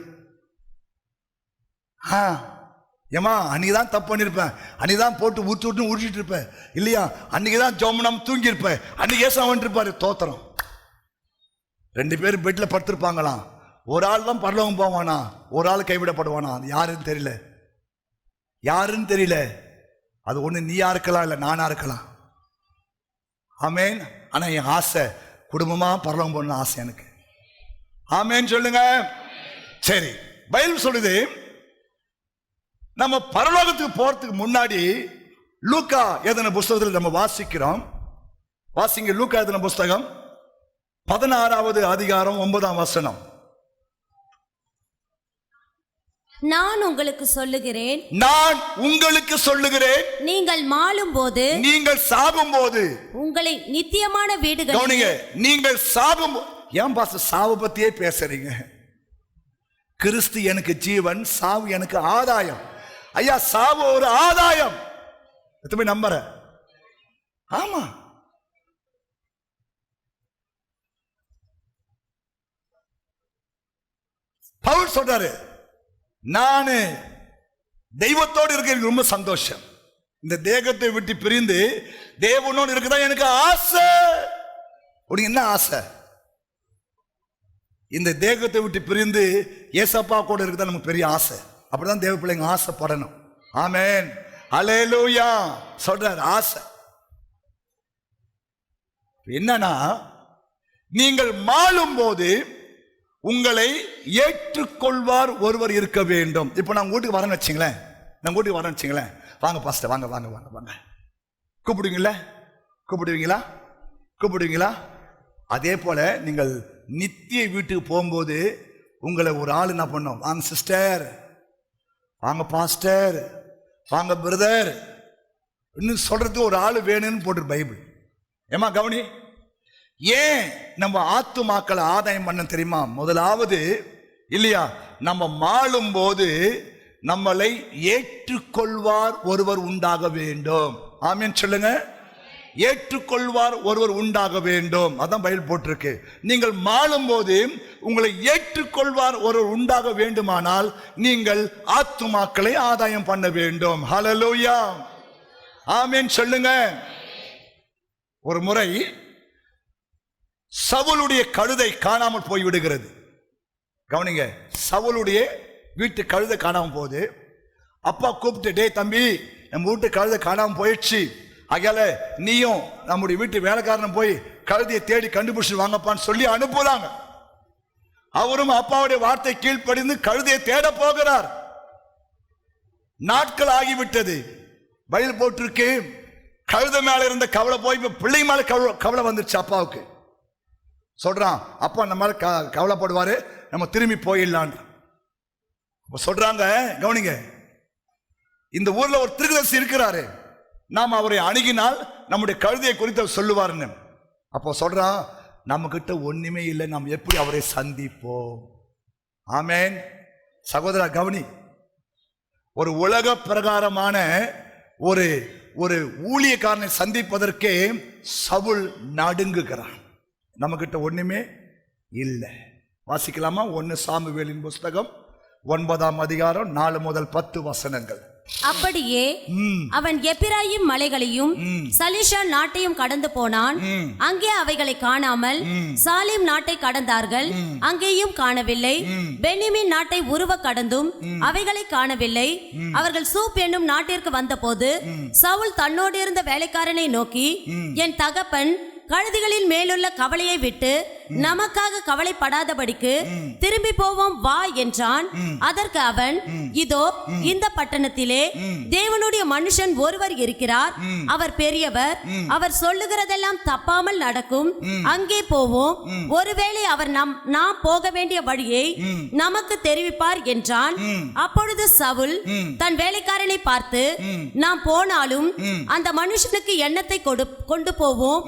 ஏமா, அன்னைக்குதான் தப்பு பண்ணிருப்பேன், அன்னைக்குதான் போட்டு ஊற்று விட்டு ஊற்றிட்டு இருப்பேன் இல்லையா, அன்னைக்குதான் ஜோமனம் தூங்கி இருப்பேன், அன்னைக்கு ஏசா வந்துருப்பாரு. தோத்திரம். 2 பேரும் பெட்ல படுத்திருப்பாங்களாம். ஒரு ஆள் தான் பரலோகம் போவானா, ஒரு ஆள் கைவிடப்படுவானா. அது யாருன்னு தெரியல, யாருன்னு தெரியல. அது ஒண்ணு நீயா இருக்கலாம், இல்ல நானா இருக்கலாம். ஆமேன். ஆனா என் ஆசை குடும்பமா பரலோகம் போகணும்னு ஆசை எனக்கு. ஆமேன் சொல்லுங்க. சரி, பைபிள் சொல்லுது, நம்ம பரலோகத்துக்கு போறதுக்கு முன்னாடி லூக்கா எழுதின புஸ்தகத்தில் நம்ம வாசிக்கிறோம். வாசிங்க, லூக்கா எழுதின புஸ்தகம் 16வது அதிகாரம் 9ஆம் வசனம். நான் உங்களுக்கு சொல்லுகிறேன், நான் உங்களுக்கு சொல்லுகிறேன், நீங்கள் மாளும்போது, நீங்கள் சாகும்போது, உங்களை நித்தியமான வீடுகள். கவனிங்க, நீங்கள் சாகும். ஏன் பாஸ்டர் சாவு பத்தியே பேசுறீங்க? கிறிஸ்து எனக்கு ஜீவன், சாவு எனக்கு ஆதாயம். ஐயா, சாவு ஒரு ஆதாயம். எத்தனை நம்புற? ஆமா. பவுல் சொல்றாரு, நானு தெய்வத்தோடு இருக்க எனக்கு ரொம்ப சந்தோஷம். இந்த தேகத்தை விட்டு பிரிந்து தேவனோடு இருக்கதான் எனக்கு ஆசை. உனக்கு என்ன ஆசை? இந்த தேகத்தை விட்டு பிரிந்து ஏசப்பா கூட இருக்கதான் நமக்கு பெரிய ஆசை. அப்படிதான் தேவ பிள்ளைங்க ஆசைப்படணும். ஆமென், அல்லேலூயா சொல்றாரு. ஆசை என்னன்னா, நீங்கள் மாளும் போது உங்களை ஏற்றுக்கொள்வார் ஒருவர் இருக்க வேண்டும். இப்போ நான் வீட்டுக்கு வரேன்னு வச்சுங்களேன், நான் வீட்டுக்கு வரேன்னு வச்சுங்களேன், வாங்க பாஸ்டர், வாங்க வாங்க வாங்க வாங்க, கூப்பிடுவீங்களா? கூப்பிடுவீங்களா? கூப்பிடுவீங்களா? அதே போல நீங்கள் நித்திய வீட்டுக்கு போகும்போது உங்களை ஒரு ஆள் என்ன பண்ணோம், வாங்க சிஸ்டர், வாங்க பாஸ்டர், வாங்க பிரதர் இன்னும் சொல்றதுக்கு ஒரு ஆள் வேணும்னு போட்டு பைபிள். ஏமா கவனி, ஏன் நம்ம ஆத்துமாக்களை ஆதாயம் பண்ண தெரியுமா? முதலாவது இல்லையா, நம்ம மாளும் போது நம்மளை ஏற்றுக்கொள்வார் ஒருவர் உண்டாக வேண்டும். ஆமென் சொல்லுங்க. ஏற்றுக்கொள்வார் ஒருவர் உண்டாக வேண்டும். அதான் பைபிள் போட்டிருக்கு. நீங்கள் மாளும் போது உங்களை ஏற்றுக்கொள்வார் ஒருவர் உண்டாக வேண்டுமானால் நீங்கள் ஆத்துமாக்களை ஆதாயம் பண்ண வேண்டும். ஹல்லேலூயா, ஆமென் சொல்லுங்க. ஒரு முறை சவுலுடைய கழுதை காணாமல் போய் விடுகிறது. கவனிங்க, சவுலுடைய வீட்டு கழுதை காணாமல் போகுது. அப்பா கூப்பிட்டு, டே தம்பி, நம்ம வீட்டு கழுதை காணாமல் போயிடுச்சு, ஆகையால நீயும் நம்முடைய வீட்டு வேலைக்காரனும் போய் கழுதையை தேடி கண்டுபிடிச்சு வாங்கப்பான்னு சொல்லி அனுப்புறாங்க. அவரும் அப்பாவுடைய வார்த்தை கீழ்ப்படிந்து கழுதையை தேட போகிறார். நாட்கள் ஆகிவிட்டது. பைபிள் போட்டிருக்கு, கழுதை மேல இருந்த கவலை போய் இப்ப பிள்ளை மேல கவலை வந்துருச்சு. அப்பாவுக்கு சொல்றான், அப்பா நம்ம மேல கவலைப்படுவாரு, நம்ம திரும்பி போயிடலான் சொல்றாங்க. கவனிங்க, இந்த ஊர்ல ஒரு திருதர்சி இருக்கிறாரு, நாம் அவரை அணுகினால் நம்முடைய கழுதையை குறித்து சொல்லுவாருன்னு. அப்போ சொல்றான், நம்ம கிட்ட ஒண்ணுமே இல்லை, நாம் எப்படி அவரை சந்திப்போம்? ஆமென். சகோதரா கவனி, ஒரு உலக பிரகாரமான ஒரு ஒரு ஊழியக்காரனை சந்திப்பதற்கே சவுல் நடுங்குகிறான். நம்ம கிட்ட ஒண்ணுமே இல்லை. வாசிக்கலாமா? 1 சாமுவேலின் புஸ்தகம் 9ஆம் அதிகாரம் 4 முதல் 10 வசனங்கள். அப்படியே அவன் எப்பிராயிம் மலைகளையும் சலிஷா நாட்டையும் கடந்து போனான். அங்கே அவைகளை காணாமல் சாலிம் நாட்டை கடந்தார்கள், அங்கேயும் காணவில்லை. பென்யமீன் நாட்டை உருவ கடந்தும் அவைகளை காணவில்லை. அவர்கள் சூப் என்னும் நாட்டிற்கு வந்தபோது சவுல் தன்னோடு இருந்த வேலைக்காரனை நோக்கி, என் தகப்பன் கழுதிகளின் மேலுள்ள கவலையை விட்டு நமக்காக கவலைப்படாதபடிக்கு திரும்பி போவோம் வா என்றான். அதற்கு அவன், இதோ இந்த பட்டணத்திலே தேவனுடைய மனுஷன் ஒருவர் இருக்கிறார், அவர் பெரியவர், அவர் சொல்லுகிறதெல்லாம் தப்பாமல் நடக்கும், அங்கே போவோம், ஒருவேளை அவர் நாம் போக வேண்டிய வழியை நமக்கு தெரிவிப்பார் என்றான். அப்பொழுது சவுல் தன் வேலைக்காரனை பார்த்து, நாம் போனாலும் அந்த மனுஷனுக்கு எண்ணத்தை கொண்டு போவோம்,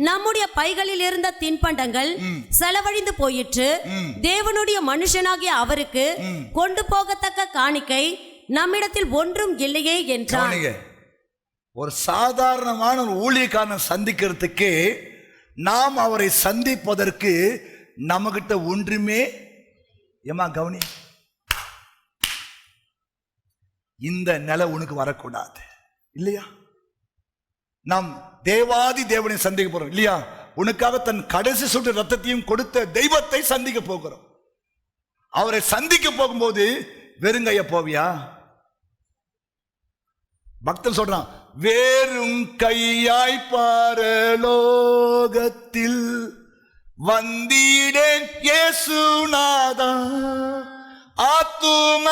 நம்முடைய பைகளில் இருந்த தின்பண்டங்கள் செலவழிந்து போயிற்று, தேவனுடைய மனுஷனாகிய அவருக்கு கொண்டு போகத்தக்க காணிக்கை நம்மிடத்தில் ஒன்றும் இல்லையே என்றான். ஒரு சாதாரணமான ஒரு ஊழியக்காரனை சந்திக்கிறதுக்கு, நாம் அவரை சந்திப்பதற்கு நம்மகிட்ட ஒன்றுமே. ஏமா கவனி, இந்த நிலை உனக்கு வரக்கூடாது இல்லையா? நாம் தேவாதி தேவனை சந்திக்க போறோம் இல்லையா? உனக்காக தன் கடைசி சொட்டு ரத்தத்தையும் கொடுத்த தெய்வத்தை சந்திக்க போகிறோம். அவரை சந்திக்க போகும்போது வெறுங்கைய போவியா? பக்தன் சொல்றான், வேறும் கையாய் பரலோகத்தில் வந்திடேன் இயேசுநாதா, ஆத்தும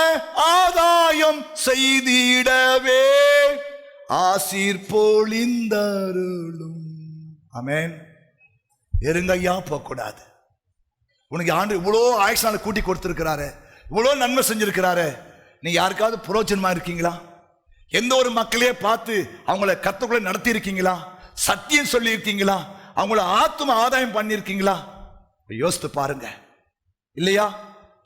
ஆதாயம் செய்திடவே ஆசீர் பொழிந்தருளும். ஆமென். எருங்கையா போகக்கூடாது. உனக்கு ஆண்டு இவ்வளோ ஆயுஷ்நாளை கூட்டி கொடுத்திருக்கிறாரு, இவ்வளோ நன்மை செஞ்சிருக்கிறாரு, நீங்க யாருக்காவது புரோஜனமா இருக்கீங்களா? எந்த ஒரு மக்களையே பார்த்து அவங்கள கர்த்தருக்குள்ள நடத்தி இருக்கீங்களா? சத்தியம் சொல்லி இருக்கீங்களா? அவங்கள ஆத்தும ஆதாயம் பண்ணியிருக்கீங்களா? யோசித்து பாருங்க, இல்லையா?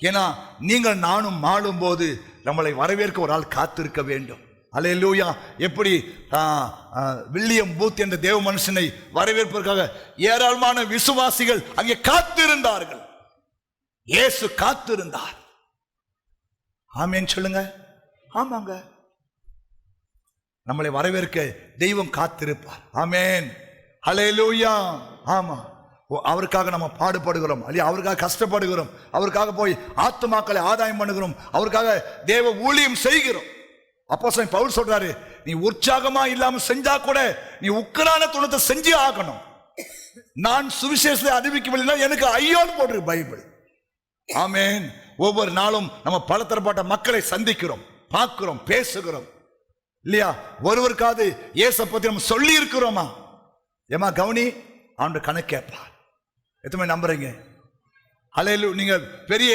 ஏன்னா நீங்கள் நானும் மாளும் போது நம்மளை வரவேற்க ஒரு ஆள் காத்திருக்க வேண்டும். அல்லேலூயா. எப்படி வில்லியம் பூத் என்ற தேவ மனுஷனை வரவேற்பதற்காக ஏராளமான விசுவாசிகள் அங்கே காத்திருந்தார்கள். இயேசு காத்திருந்தார். ஆமென் சொல்லுங்க. ஆமாங்க, நம்மளை வரவேற்க தெய்வம் காத்திருப்பார். ஆமென், அல்லேலூயா. ஆமா, அவருக்காக நம்ம பாடுபடுகிறோம், அல்லையா? அவருக்காக கஷ்டப்படுகிறோம், அவருக்காக போய் ஆத்துமாக்களை ஆதாயம் பண்ணுகிறோம், அவருக்காக தேவ ஊழியம் செய்கிறோம். அப்போஸ்தலன் பவுல் சொல்றாரு, நீ உற்சாகமா இல்லாம செஞ்சா கூட நீ உக்கரான துணத்தை செஞ்சு ஆகணும். நான் சுவிசேஷத்தை அறிவிக்கவில்லை எனக்கு ஐயோன்னு போட்டிருக்கு பைபிள். ஆமென். ஒவ்வொரு நாளும் நம்ம பலதரப்பட்ட மக்களை சந்திக்கிறோம், பார்க்கிறோம், பேசுகிறோம், இல்லையா? ஒருவருக்காவது இயேசு பத்தி நம்ம சொல்லி இருக்கிறோமா? ஏமா கவுனி, அவன் கணக்கு கேட்பார். எத்தனை நம்புறீங்க? அல்லேலூயா. நீங்கள் பெரிய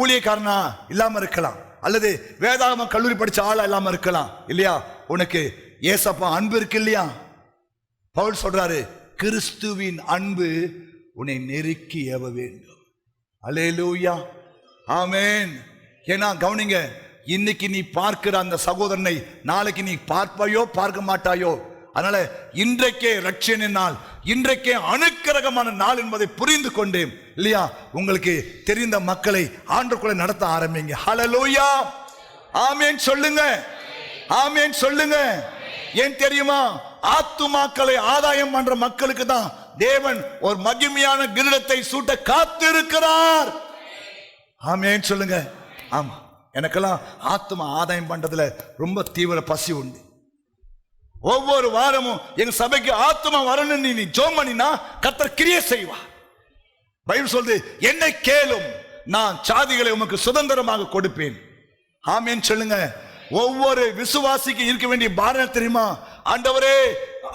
ஊழியக்காரனா இல்லாம இருக்கலாம், அல்லது வேதாகம கல்லூரி படிச்ச ஆளா இல்லாம இருக்கலாம், இல்லையா? உனக்கு ஏசப்பா அன்பு இருக்கு, இல்லையா? பவுல் சொல்றாரு, கிறிஸ்துவின் அன்பு உன்னை நெருக்கி ஏவ வேண்டும். அல்லேலூயா. ஆமென். ஏன்னா கவனிங்க, இன்னைக்கு நீ பார்க்கிற அந்த சகோதரனை நாளைக்கு நீ பார்ப்பாயோ பார்க்க மாட்டாயோ. அதனால இன்றைக்கே ரட்சணின் நாள், இன்றைக்கே அனுக்கிரகமான நாள் என்பதை புரிந்து கொண்டு, இல்லையா, உங்களுக்கு தெரிந்த மக்களை ஆண்டவருக்குள்ள நடத்த ஆரம்பிங்க. ஹல்லேலூயா. ஆமென் சொல்லுங்க. ஆமென் சொல்லுங்க. ஏன் தெரியுமா? ஆத்துமாக்களை ஆதாயம் பண்ற மக்களுக்கு தான் தேவன் ஒரு மகிமையான கிரீடத்தை சூட்ட காத்திருக்கிறார். ஆமென் சொல்லுங்க. ஆமா, எனக்கெல்லாம் ஆத்துமா ஆதாயம் பண்றதுல ரொம்ப தீவிர பசி உண்டு. ஒவ்வொரு வாரமும் எங்க சபைக்கு ஆத்துமா வரணும் நீ ஜெபம் பண்ணினா கர்த்தர் கிரியை செய்வார். பைபிள் சொல்லுது, என்னை கேளும், நான் சாதிகளை உமக்கு சுதந்திரமாக கொடுப்பேன். ஆமென் சொல்லுங்க. ஒவ்வொரு விசுவாசிக்கு இருக்க வேண்டிய பாரம் தெரியுமா? ஆண்டவரே,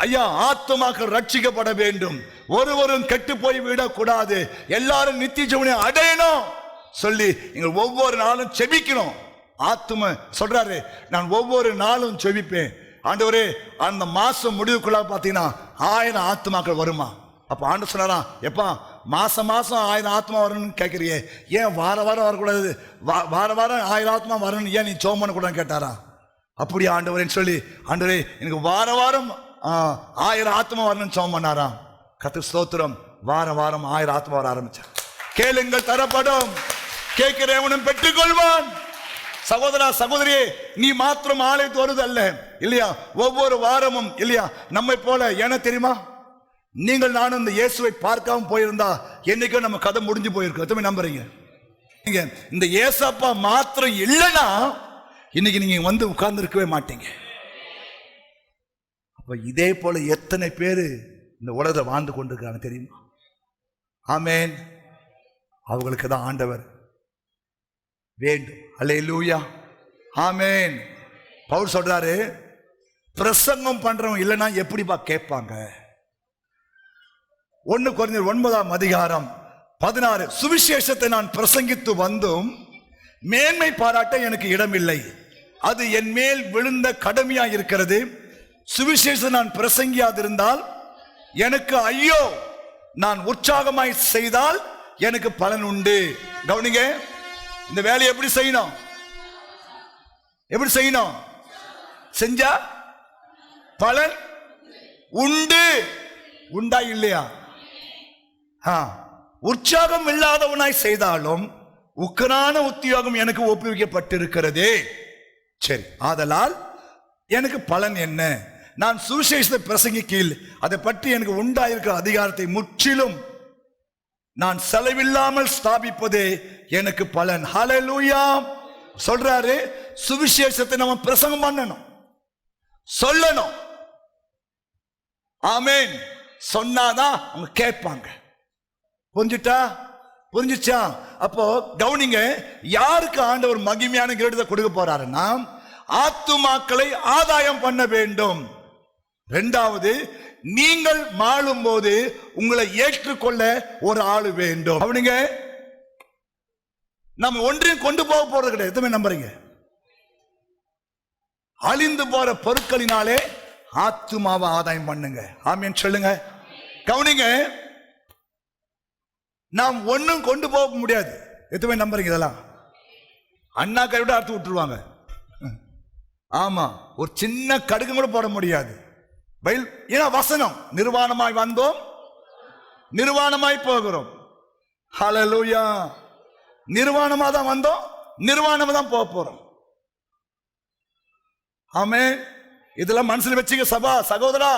ஐயா, ஆத்துமாக்கள் ரட்சிக்கப்பட வேண்டும், ஒருவரும் கெட்டு போய் விடக்கூடாது, எல்லாரும் நித்திய ஜீவனை அடையணும் சொல்லி நீங்கள் ஒவ்வொரு நாளும் செபிக்கணும். ஆத்தும சொல்றாரு, நான் ஒவ்வொரு நாளும் செபிப்பேன். ஆண்டவரே, அந்த மாசம் முடிவுக்குள்ள பாத்தீங்கன்னா 1000 ஆத்துமாக்கள் வருமா? அப்ப ஆண்டு சொன்னாரா, எப்பா மாசம் மாசம் 1000 ஆத்மா வரணும்னு கேட்கறியே, ஏன் வார வாரம் வரக்கூடாது? வார வாரம் 1000 ஆத்மா வரணும், ஏன் நீ ஜெபம் பண்ணக்கூடாதுன்னு கேட்டாரா? அப்படியா ஆண்டவரேன்னு சொல்லி, ஆண்டவரே எனக்கு வார வாரம் 1000 ஆத்மா வரணும்னு ஜெபம் பண்ணாரா? கர்த்தருக்கு ஸ்தோத்திரம். வார வாரம் 1000 ஆத்மா வர ஆரம்பிச்சார். கேளுங்கள் தரப்படும், கேட்கிறவனும் பெற்றுக்கொள்வான். சகோதரா சகோதரியே, நீ மாத்திரம் ஆலயத்து வருது அல்ல, இல்லையா? ஒவ்வொரு வாரமும், இல்லையா, நம்மை போல. ஏன்னா தெரியுமா, நீங்கள் நானும் இந்த இயேசுவை பார்க்காம போயிருந்தா என்னைக்கும் நம்ம கதை முடிஞ்சு போயிருக்கோம். எத்தனை நம்புறீங்க? நீங்க இந்த இயேசப்பா மாத்திரம் இல்லைன்னா இன்னைக்கு நீங்க வந்து உட்கார்ந்து இருக்கவே மாட்டீங்க. அப்ப இதே போல எத்தனை பேரு இந்த உலகத்தை வாழ்ந்து கொண்டிருக்காங்க தெரியுமா? ஆமென். அவங்களுக்கு தான் ஆண்டவர் வேண்டும். அல்லேலூயா. ஆமென். பவுல் சொல்றாரு, பிரசங்கம் பண்றவங்க இல்லைன்னா எப்படிப்பா கேட்பாங்க? 1 கொரிந்தியர் 9:16 சுவிசேஷத்தை நான் பிரசங்கித்து வந்தும் மேன்மை பாராட்ட எனக்கு இடமில்லை, அது என் மேல் விழுந்த கடமையா இருக்கிறது. சுவிசேஷம் நான் பிரசங்கியாதிருந்தால் எனக்கு ஐயோ, நான் உற்சாகமாய் செய்தால் எனக்கு பலன் உண்டு. கவனிங்க, இந்த வேலையை எப்படி செய்யணும்? எப்படி செய்யணும்? செஞ்சா பலன் உண்டு. உண்டா இல்லையா? உற்சாகம் இல்லாதவனாய் செய்தாலும் உக்கரான உத்தியோகம் எனக்கு ஒப்புவிக்கப்பட்டிருக்கிறதே. சரி, ஆதலால் எனக்கு பலன் என்ன? நான் சுவிசேஷத்தை பிரசங்கிக்கையில் அதை பற்றி எனக்கு உண்டாயிருக்கிற அதிகாரத்தை முற்றிலும் நான் செலவில்லாமல் ஸ்தாபிப்பதே எனக்கு பலன். ஹல்லேலூயா. சொல்றாரு, சுவிசேஷத்தை நம்ம பிரசங்கம் பண்ணணும், சொல்லணும். ஆமென். சொன்னாதான் அவங்க கேட்பாங்க. புரிஞ்சுச்சா? அப்போ கவனிங்க, யாருக்கு ஆண்டவர் மகிமையான கிரீடத்தை கொடுக்க போறாருன்னா ஆத்துமாக்களை ஆதாயம் பண்ண வேண்டும். 2வது, நீங்கள் மாளும் போது உங்களை ஏற்றுக்கொள்ள ஒரு ஆளு வேண்டும். கவனிங்க, நம்ம ஒன்றையும் கொண்டு போக போறது கிடையாது. எத்தனை நம்புறீங்க? அழிந்து போற பொருட்களினாலே ஆத்துமாவை ஆதாயம் பண்ணுங்க. ஆமென் சொல்லுங்க. கவனிங்க, நாம் ஒன்னும் கொண்டு போக முடியாது. எதுவுமே நம்புறீங்க? இதெல்லாம் அண்ணா கைவிட அறுத்து விட்டுருவாங்க. ஆமா, ஒரு சின்ன கடுகு கூட போட முடியாது. ஏன்னா வசனம், நிர்வாணமாய் வந்தோம் நிர்வாணமாய் போகிறோம். ஹல்லேலூயா. நிர்வாணமா தான் வந்தோம், நிர்வாணமா தான் போக போறோம். ஆமென். இதெல்லாம் மனசுல வச்சுக்க சபா சகோதரா.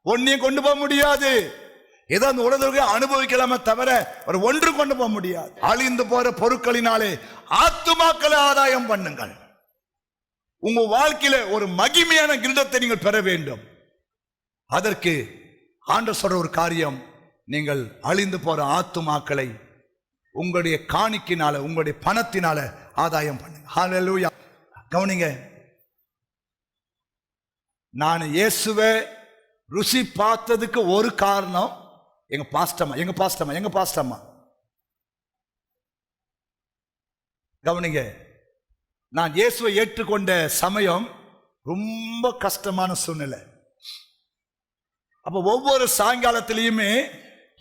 ஒன்னையும் கொண்டு போக முடியாது. ஏதோ அந்த உலகத்தை அனுபவிக்கலாமே தவிர ஒரு ஒன்று கொண்டு போக முடியாது. அழிந்து போற பொருட்களினாலே ஆத்துமாக்களை ஆதாயம் பண்ணுங்கள். உங்க வாழ்க்கையில ஒரு மகிமையான கிரீடத்தை நீங்கள் பெற வேண்டும். அதற்கு ஆண்டவர் சொல்ற ஒரு காரியம், நீங்கள் அழிந்து போற ஆத்துமாக்களை உங்களுடைய காணிக்கினால, உங்களுடைய பணத்தினால ஆதாயம் பண்ணுங்க. ஹல்லேலூயா. கவனிங்க, நான் இயேசுவை ருசி பார்த்ததுக்கு ஒரு காரணம் எங்க பாஸ்டம்மா. கவனிங்க, நான் இயேசுவை ஏற்றுக்கொண்ட சமயம் ரொம்ப கஷ்டமான சூழ்நிலை. அப்ப ஒவ்வொரு சாயங்காலத்திலையுமே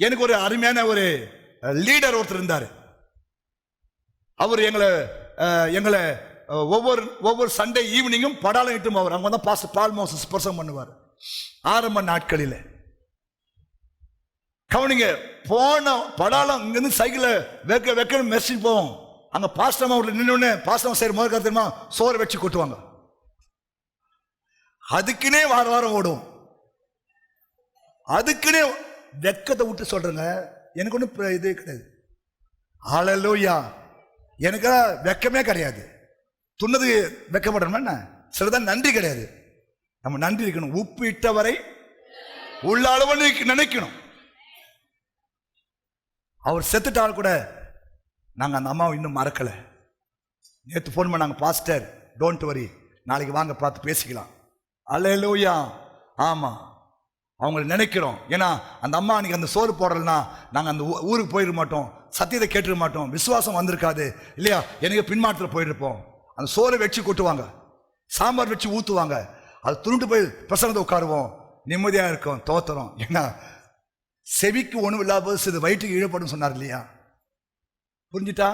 எனக்கு ஒரு அருமையான ஒரு லீடர் ஒருத்தர் இருந்தார். அவர் எங்களை ஒவ்வொரு சண்டே ஈவினிங்கும் படாலம் இட்டும் அவர் அங்க தான் பாஸ்டர் பால் மோசஸ் பிரசங்கம் பண்ணுவார் ஆரம்ப நாட்களில். கவனிங்க, போன படாலம் இங்கிருந்து சைக்கிள வைக்க மெர்சி போவோம். அங்க பாஸ்டர் அவர்ல நின்று பாஸ்டர் சரி முதல் கருத்துமா சோறு வச்சு கொட்டுவாங்க. அதுக்குன்னே வாரம் ஓடும். அதுக்குன்னே வெக்கத்தை விட்டு சொல்றேங்க, எனக்கு ஒன்றும் இது கிடையாது. ஹல்லேலூயா. எனக்கு வெக்கமே கிடையாது. துண்ணது வெக்கப்படுறோம்னா சிலதான் நன்றி கிடையாது. நம்ம நன்றி இருக்கணும். உப்பு இட்டவரை உள்ள அளவு நினைக்கணும். அவர் செத்துட்டால் கூட நாங்கள் அந்த அம்மாவை இன்னும் மறக்கல. நேற்று ஃபோன் பண்ணாங்க, பாஸ்டர் டோன்ட் வரி, நாளைக்கு வாங்க பார்த்து பேசிக்கலாம். ஹல்லேலூயா. ஆமா, அவங்களை நினைக்கிறோம். ஏன்னா அந்த அம்மா அன்னைக்கு அந்த சோறு போடலன்னா நாங்கள் அந்த ஊருக்கு போயிட மாட்டோம், சத்தியத்தை கேட்டுக்க மாட்டோம், விசுவாசம் வந்திருக்காது இல்லையா, எனக்கு பின்மாற்றத்தில் போயிருப்போம். அந்த சோறை வச்சு கொட்டுவாங்க, சாம்பார் வச்சு ஊற்றுவாங்க, அது துருண்டு போய் பிரசனத்தை உட்காருவோம், நிம்மதியாக இருக்கும், தோத்துறோம். ஏன்னா செவிக்கு ஒன்றும் இல்லாத போது இது வயிற்றுக்கு ஈடுபடும் சொன்னார் இல்லையா? புரிஞ்சுட்டா?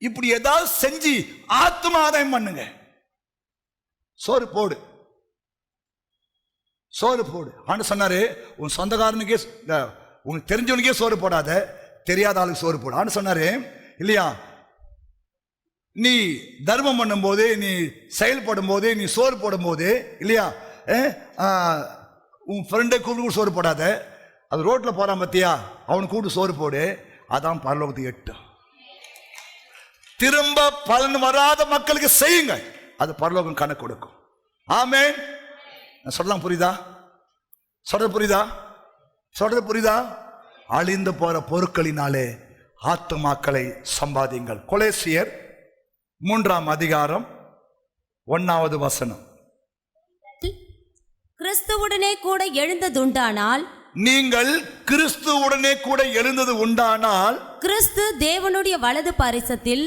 இப்படி ஏதாவது செஞ்சு ஆத்ம ஆதாயம் பண்ணுங்க. சோறு போடு. ஆண்டு சொன்னாரு, உன் சொந்தக்காரனுக்கே உனக்கு தெரிஞ்சவனுக்கே சோறு போடாத, தெரியாத ஆளுக்கு சோறு போடு. ஆண்டு சொன்னாரு இல்லையா? நீ தர்மம் பண்ணும் போது, நீ செயல்படும் போது, நீ சோறு போடும் போது இல்லையா, உன் ஃப்ரெண்டை கூப்பிட்டு சோறு போடாத, அது ரோட்ல போறான் பத்தியா, அவனுக்கு கூப்பிட்டு சோறு போடு. அதான் பரலோகத்துக்கு எட்டும். திரும்ப பலன் வராத மக்களுக்கு செய்யுங்க, அது பரலோகம் கணக்கு கொடுக்கும். ஆமென். சொல்லலாம், புரியுதா? சொல்றது புரியுதா? அழிந்து போற பொருட்களினாலே ஆத்துமாக்களை சம்பாதிங்கள். கொலேசியர் 3ஆம் அதிகாரம் 1வது வசனம். கிறிஸ்துவுடனே கூட எழுந்ததுண்டானால், நீங்கள் கிறிஸ்துவுடனே கூட எழுந்தது உண்டானால், கிறிஸ்து தேவனுடைய வலது பாரிசத்தில்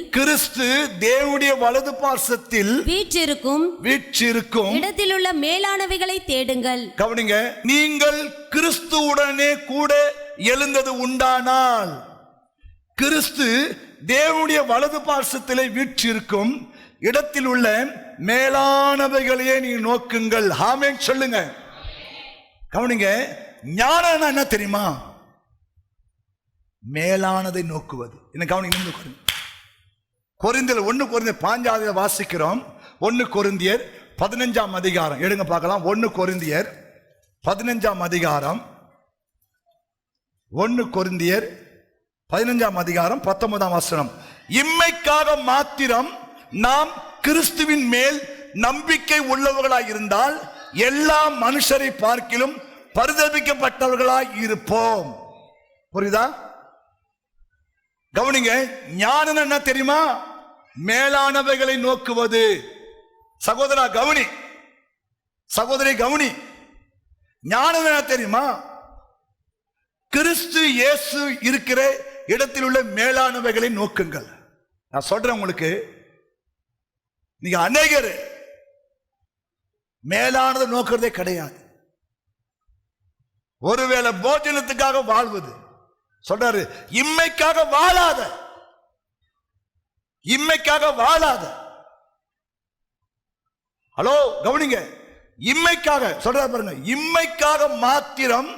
வீற்றிருக்கும் இடத்திலுள்ள மேலானவைகளை தேடுங்கள். கவனிங்க, நீங்கள் கிறிஸ்துவுடனே கூட எழுந்தது உண்டானால், கிறிஸ்து தேவனுடைய வலது பாரிசத்திலே வீற்றிருக்கும் இடத்தில் உள்ள மேலானவைகளையே நீ நோக்குங்கள். ஆமென் சொல்லுங்க. கவனிங்க, ஞானம் என்ன தெரியுமா? மேலானதை நோக்குவது. என்ன கவனிங்க, கொரிந்தியர் 1 கொரிந்தியர் 5 வாசிக்கிறோம். 1 கொரிந்தியர் 15ஆம் அதிகாரம் எடுங்க பார்க்கலாம். 1 கொரிந்தியர் 15ஆம் அதிகாரம், 1 கொரிந்தியர் 15ஆம் அதிகாரம் 19ஆம் வசனம். இம்மைக்காக மாத்திரம் நாம் கிறிஸ்துவின் மேல் நம்பிக்கை உள்ளவர்களாய் இருந்தால் எல்லா மனுஷரை பார்க்கிலும் பரிதபிக்கப்பட்டவர்களாய் இருப்போம். புரியுதா? கவனிங்க, ஞானம் என்ன தெரியுமா? மேலானவைகளை நோக்குவது. சகோதரா கவனி, சகோதரி கவனி, ஞானம் என்ன தெரியுமா? கிறிஸ்து இயேசு இருக்கிற இடத்தில் உள்ள மேலானவைகளை நோக்குங்கள். நான் சொல்றேன் உங்களுக்கு, நீங்க அநேகர் மேலானது நோக்கிறதே கிடையாது. ஒருவேளை போஜனத்துக்காக வாழ்வது சொல்றாரு, இம்மைக்காக வாழாத, இம்மைக்காக வாழாத. ஹலோ கவனிங்க, இம்மைக்காக சொல்றாரு பாருங்க, இம்மைக்காக மாத்திரம்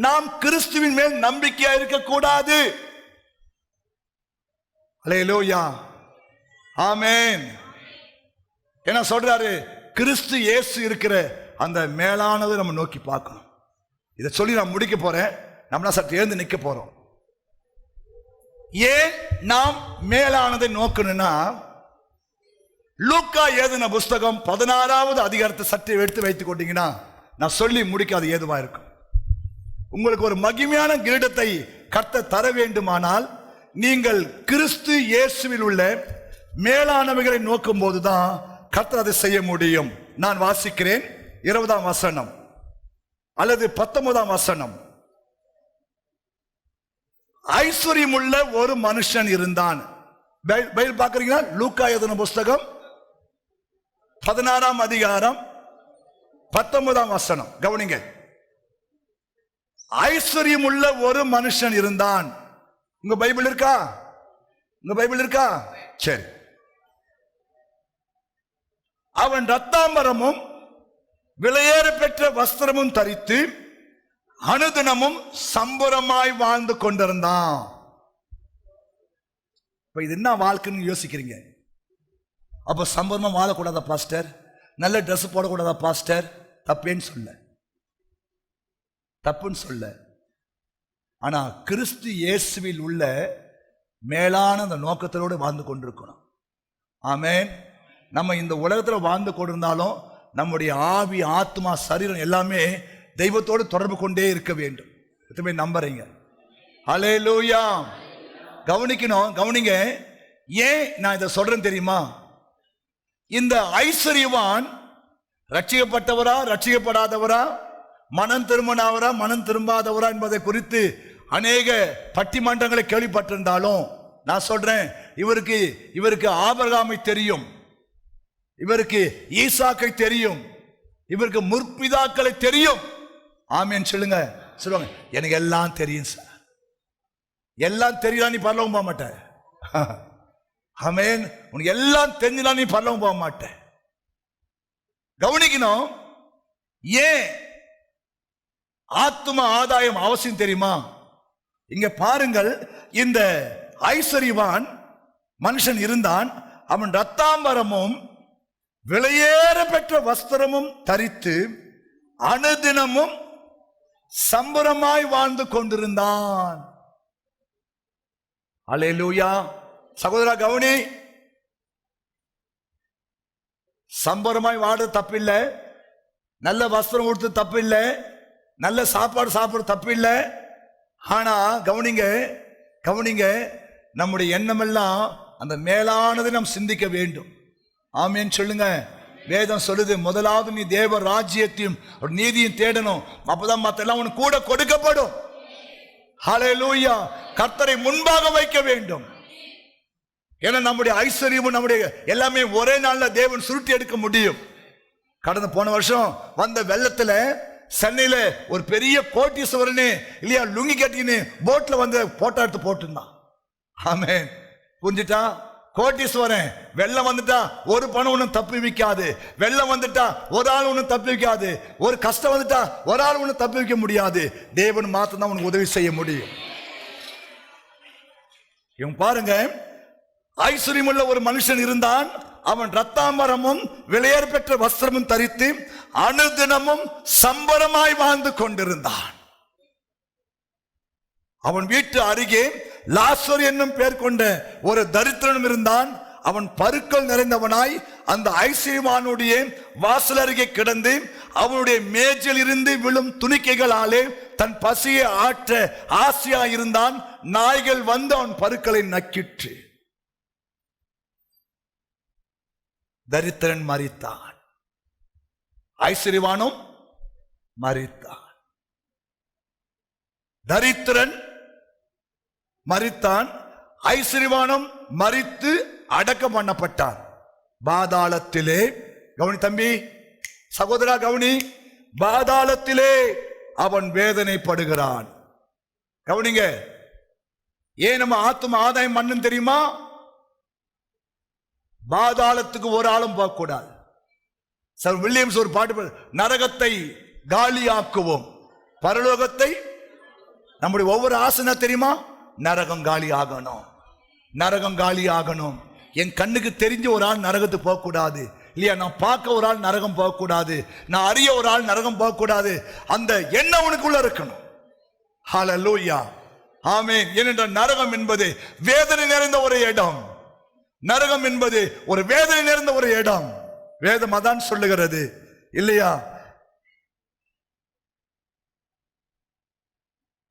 நாம் கிறிஸ்துவின் மேல் நம்பிக்கையா இருக்கக்கூடாது. அல்லேலூயா, ஆமென். என்ன சொல்றாரு, கிறிஸ்து இயேசு இருக்கிற அந்த மேலானதை நம்ம நோக்கி பார்க்கணும். இதை சொல்லி நான் முடிக்க போறேன். நம்ம சற்று எழுந்து நிற்க போறோம். ஏன் நாம் மேலானதை நோக்கணும்னா, லூக்கா எழுதின புஸ்தகம் 16வது அதிகாரத்தை சற்று எடுத்து வைத்துக் கொண்டீங்கன்னா நான் சொல்லி முடிக்காது ஏதுவா இருக்கும். உங்களுக்கு ஒரு மகிமையான கிரீடத்தை கர்த்தர் தர வேண்டுமானால் நீங்கள் கிறிஸ்து இயேசுவில் உள்ள மேலானவைகளை நோக்கும் போதுதான் கர்த்தர் அதை செய்ய முடியும். நான் வாசிக்கிறேன் 20ஆம் வசனம் அல்லது 19ஆம் வசனம். ஐஸ்வர்யமுள்ள ஒரு மனுஷன் இருந்தான். பைபிள் பார்க்கறீங்களா? லூக்கா எழுதின புஸ்தகம் 16ஆம் அதிகாரம் 19ஆம் வசனம் கவனிங்க. ஐஸ்வர்யமுள்ள ஒரு மனுஷன் இருந்தான். உங்க பைபிள் இருக்கா? உங்க பைபிள் இருக்கா? சரி. அவன் ரத்தாம்பரமும் விலையேற பெற்ற வஸ்திரமும் தரித்து அனுதினமும் சம்பரமாய் வாழ்ந்து கொண்டிருந்தான். இப்ப இது என்ன வாழ்க்கைன்னு யோசிக்கிறீங்க? அப்ப சம்பரமா வாழக்கூடாதா பாஸ்டர்? நல்ல ட்ரெஸ் போடக்கூடாதா பாஸ்டர்? தப்பேன்னு சொல்ல, தப்புன்னு சொல்ல. ஆனா கிறிஸ்து இயேசுவில் உள்ள மேலான அந்த நோக்கத்தோடு வாழ்ந்து கொண்டிருக்கணும். ஆமென். நம்ம இந்த உலகத்தில் வாழ்ந்து கொண்டிருந்தாலும் நம்முடைய ஆவி, ஆத்மா, சரீரம் எல்லாமே தெய்வத்தோடு தொடர்பு கொண்டே இருக்க வேண்டும். எத்தனை நம்புறீங்க? ஹல்லேலூயா. கவனிக்கணும், கவனிங்க. ஏன் நான் இதை சொல்றேன் தெரியுமா? இந்த ஐஸ்வர்யவான் ரட்சிக்கப்பட்டவரா ரட்சிக்கப்படாதவரா, மனம் திரும்பினவரா மனம் திரும்பாதவரா என்பதை குறித்து அநேக பட்டிமன்றங்களை கேள்விப்பட்டிருந்தாலும் நான் சொல்றேன், இவருக்கு ஆபிரகாமை தெரியும், இவருக்கு ஈசாக்கை தெரியும், இவருக்கு முற்பிதாக்களை தெரியும். ஆமென் சொல்லுங்க. சொல்லுவாங்க, எனக்கு எல்லாம் தெரியும் சார். எல்லாம் தெரியும், நீ பரலோகம் போக மாட்ட. ஆமென். உனக்கு எல்லாம் தெரிஞ்சா நீ பரலோகம் போக மாட்ட. கவனிக்கணும். ஏன் ஆத்ம ஆதாயம் அவசியம் தெரியுமா? இங்க பாருங்கள், இந்த ஐஸ்வர்யவான் மனுஷன் இருந்தான். அவன் ரத்தாம்பரமும் விலையேற பெற்ற வஸ்திரமும் தரித்து அனுதினமும் சம்பரமாய் வாழ்ந்து கொண்டிருந்தான். அல்லேலூயா. சகோதரா கவனி, சம்பரமாய் வாட தப்பில்லை, நல்ல வஸ்திரம் கொடுத்து தப்பில்லை, நல்ல சாப்பாடு சாப்பிட தப்பில்லை. ஆனா கவனிங்க, கவனிங்க, நம்முடைய எண்ணமெல்லாம் அந்த மேலானதை நாம் சிந்திக்க வேண்டும். ஆமென் சொல்லுங்க. வேதம் சொல்லுது, முதலாவது நீ தேவ ராஜ்யத்தையும் நீதியும் தேடணும், அப்பதான் மத்த எல்லாம் உனக்கு கூட கொடுக்கப்படும். ஹல்லேலூயா. கர்த்தரை முன்பாக வைக்க வேண்டும். ஏன்னா நம்முடைய ஐஸ்வர்யமும் நம்முடைய எல்லாமே ஒரே நாள்ல தேவன் சுருட்டி எடுக்க முடியும். கடந்த போன வருஷம் வந்த வெள்ளத்துல சென்னையில ஒரு பெரிய கோட்டீஸ்வரனே இல்லையா, லுங்கி கட்டின்னு போட்ல வந்து போட்டோ எடுத்து போட்டுருந்தான். ஆமென். புரிஞ்சுட்டா? கோட்டீஸ்வரன். வெள்ளம் வந்துட்டா ஒரு பணம் ஒன்றும் தப்பி வைக்காது. வெள்ளம் வந்துட்டா ஒரு ஆள் ஒன்றும் தப்பி வைக்காது. ஒரு கஷ்டம் வந்துட்டா ஒரு ஆள் ஒன்றும் தப்பி வைக்க முடியாது. தேவன் மாத்திரம் தான் உனக்கு உதவி செய்ய முடியும். இவன் பாருங்க, ஐஸ்வர்யமுள்ள ஒரு மனுஷன் இருந்தான். அவன் ரத்தாம்பரமும் விலையேற பெற்ற வஸ்திரமும் தரித்து அனுதினமும் சம்பரமாய் வாழ்ந்து கொண்டிருந்தான். அவன் வீட்டு அருகே லாசர் என்னும் பெயர் கொண்ட ஒரு தரித்திரனும் இருந்தான். அவன் பருக்கள் நிறைந்தவனாய் அந்த ஐஸ்வர்யவானுடைய வாசல் அருகே கிடந்து அவனுடைய மேஜில் இருந்து விழும் துணிக்கைகளாலே தன் பசியை ஆற்ற ஆசையா இருந்தான். நாய்கள் வந்து அவன் பருக்களை நக்கிற்று. தரித்திரன் மரித்தான், ஐஸ்வர்யவானும் மரித்தான். தரித்திரன் மரித்தான், ஐஸ்வர்யவானும் மரித்து அடக்கம் பண்ணப்பட்டான் பாதாளத்திலே. கவனி தம்பி, சகோதரா கவனி, பாதாளத்திலே அவன் வேதனைப்படுகிறான். கவனிங்க, ஏன் நம்ம ஆத்தும ஆதாயம் மண்ணுன்னு தெரியுமா? பாதாளத்துக்கு ஒரு ஆளும் போகக்கூடாது. சார் வில்லியம்ஸ் ஒரு பாட்டு, நரகத்தை காலியாக்குவோம் பரலோகத்தை. நம்முடைய ஒவ்வொரு ஆசனை தெரியுமா? நரகம் காலி ஆகணும், நரகம் காலி ஆகணும். என் கண்ணுக்கு தெரிஞ்ச ஒரு ஆள் நரகத்துக்கு போகக்கூடாது இல்லையா? நான் பார்க்க ஒரு ஆள் நரகம் போகக்கூடாது, நான் அறிய ஒரு ஆள் நரகம் போகக்கூடாது. அந்த எண்ணம் உனக்குள்ள இருக்கணும். ஹல்லேலூயா, ஆமென். ஏனென்றால் நரகம் என்பது வேதனை நிறைந்த ஒரு இடம். நரகம் என்பது ஒரு வேதனை நிறைந்த ஒரு இடம். வேதம் அதான் சொல்லுகிறது இல்லையா?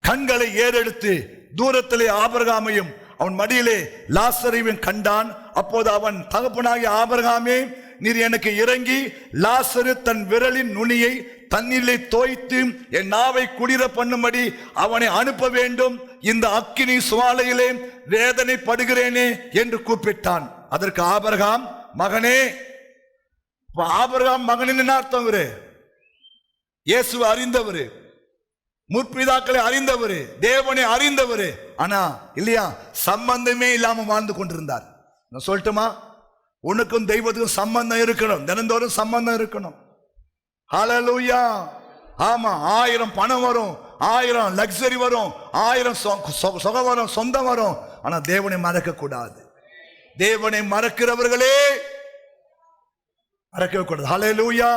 கண்களை ஏறெடுத்து தூரத்திலே ஆபிரகாமையும் அவன் மடியிலே லாசரையும் கண்டான். அப்போது அவன் தகப்பனாகிய ஆபிரகாமே, நீர் எனக்கு இறங்கி லாசரு தன் விரலின் நுனியை தண்ணீரிலே தோய்த்து என் நாவை குளிர பண்ணும்படி அவனை அனுப்ப வேண்டும். இந்த அக்கினி சுவாலையிலே வேதனைப்படுகிறேனே என்று கூப்பிட்டான். அதற்கு ஆபிரகாம், மகனே. ஆபிரகாம் மகனின் அர்த்தம் இவரு இயேசுவை அறிந்தவரு, முற்பிதாக்களை அறிந்தவரு, தேவனை அறிந்தவரு. ஆனா இல்லையா, சம்பந்தமே இல்லாம வாழ்ந்து கொண்டிருந்தார். நான் சொல்லட்டுமா, உனக்கும் தெய்வத்துக்கும் சம்பந்தம் இருக்கணும், தினந்தோறும் சம்பந்தம் இருக்கணும். ஹல்லேலூயா, ஆமா. 1000 பணம் வரும், 1000 லக்ஸரி வரும், 1000 சுகம் வரும், சொந்தம் வரும். ஆனா தேவனை மறக்க கூடாது. தேவனை மறக்கிறவர்களே மறக்கவே கூடாது. ஹல்லேலூயா,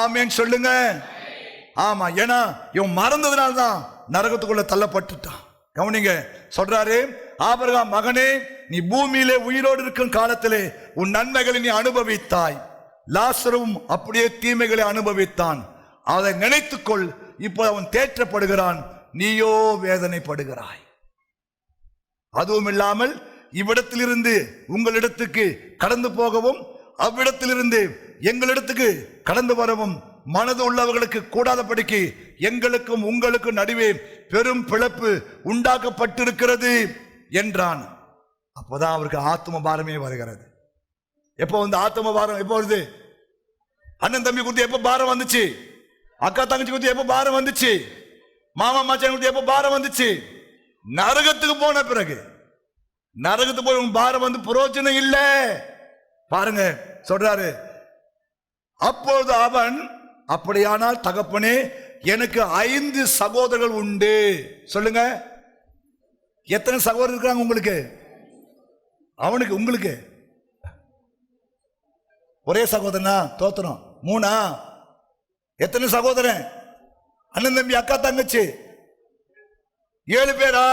ஆமென் சொல்லுங்க. ஆமா, ஏன்னா இவன் மறந்ததுனால்தான் நரகத்துக்குள்ள தள்ளப்பட்டுட்டான். கவனிங்க, சொல்றாரு, ஆபிரகாம் மகனே, நீ பூமியிலே உயிரோடு இருக்கும் காலத்திலே உன் நன்மைகளை நீ அனுபவித்தாய், லாசரும் அப்படியே தீமைகளை அனுபவித்தான். அதை நினைத்துக்கொள், இப்போ அவன் தேற்றப்படுகிறான், நீயோ வேதனைப்படுகிறாய். அதுவும் இல்லாமல் இவ்விடத்திலிருந்து உங்களிடத்துக்கு கடந்து போகவும் அவ்விடத்திலிருந்து எங்களிடத்துக்கு கடந்து வரவும் மனது உள்ளவர்களுக்கு கூடாதபடிக்கு எங்களுக்கும் உங்களுக்கும் நடுவே பெரும் பிளப்பு உண்டாக்கப்பட்டிருக்கிறது என்றான். அப்போதான் அவருக்கு ஆத்ம பாரமே வருகிறது. எப்போ வந்து ஆத்ம பாரம் எப்போ வருது? அண்ணன் தம்பி கொடுத்து எப்போ பாரம் வந்துச்சு? அக்கா தங்கச்சி கொடுத்து எப்போ பாரம் வந்துச்சு? மாமா மச்சான் கொடுத்து எப்போ பாரம் வந்துச்சு? நரகத்துக்கு போன பிறகு. நரகத்துக்கு போய் பாரம் வந்து பிரயோஜனம் இல்லை. பாருங்க, சொல்றாரு, அப்பொழுது அவன், அப்படியானால் தகப்பனே, எனக்கு 5 சகோதரர்கள் உண்டு. சொல்லுங்க, எத்தனை சகோதரர் இருக்கிறாங்க உங்களுக்கு? அவனுக்கு உங்களுக்கு ஒரே சகோதரனா? தோத்திரம் 3. எத்தனை சகோதரன்? அண்ணன் தம்பி அக்கா தங்கச்சி 7 பேரா?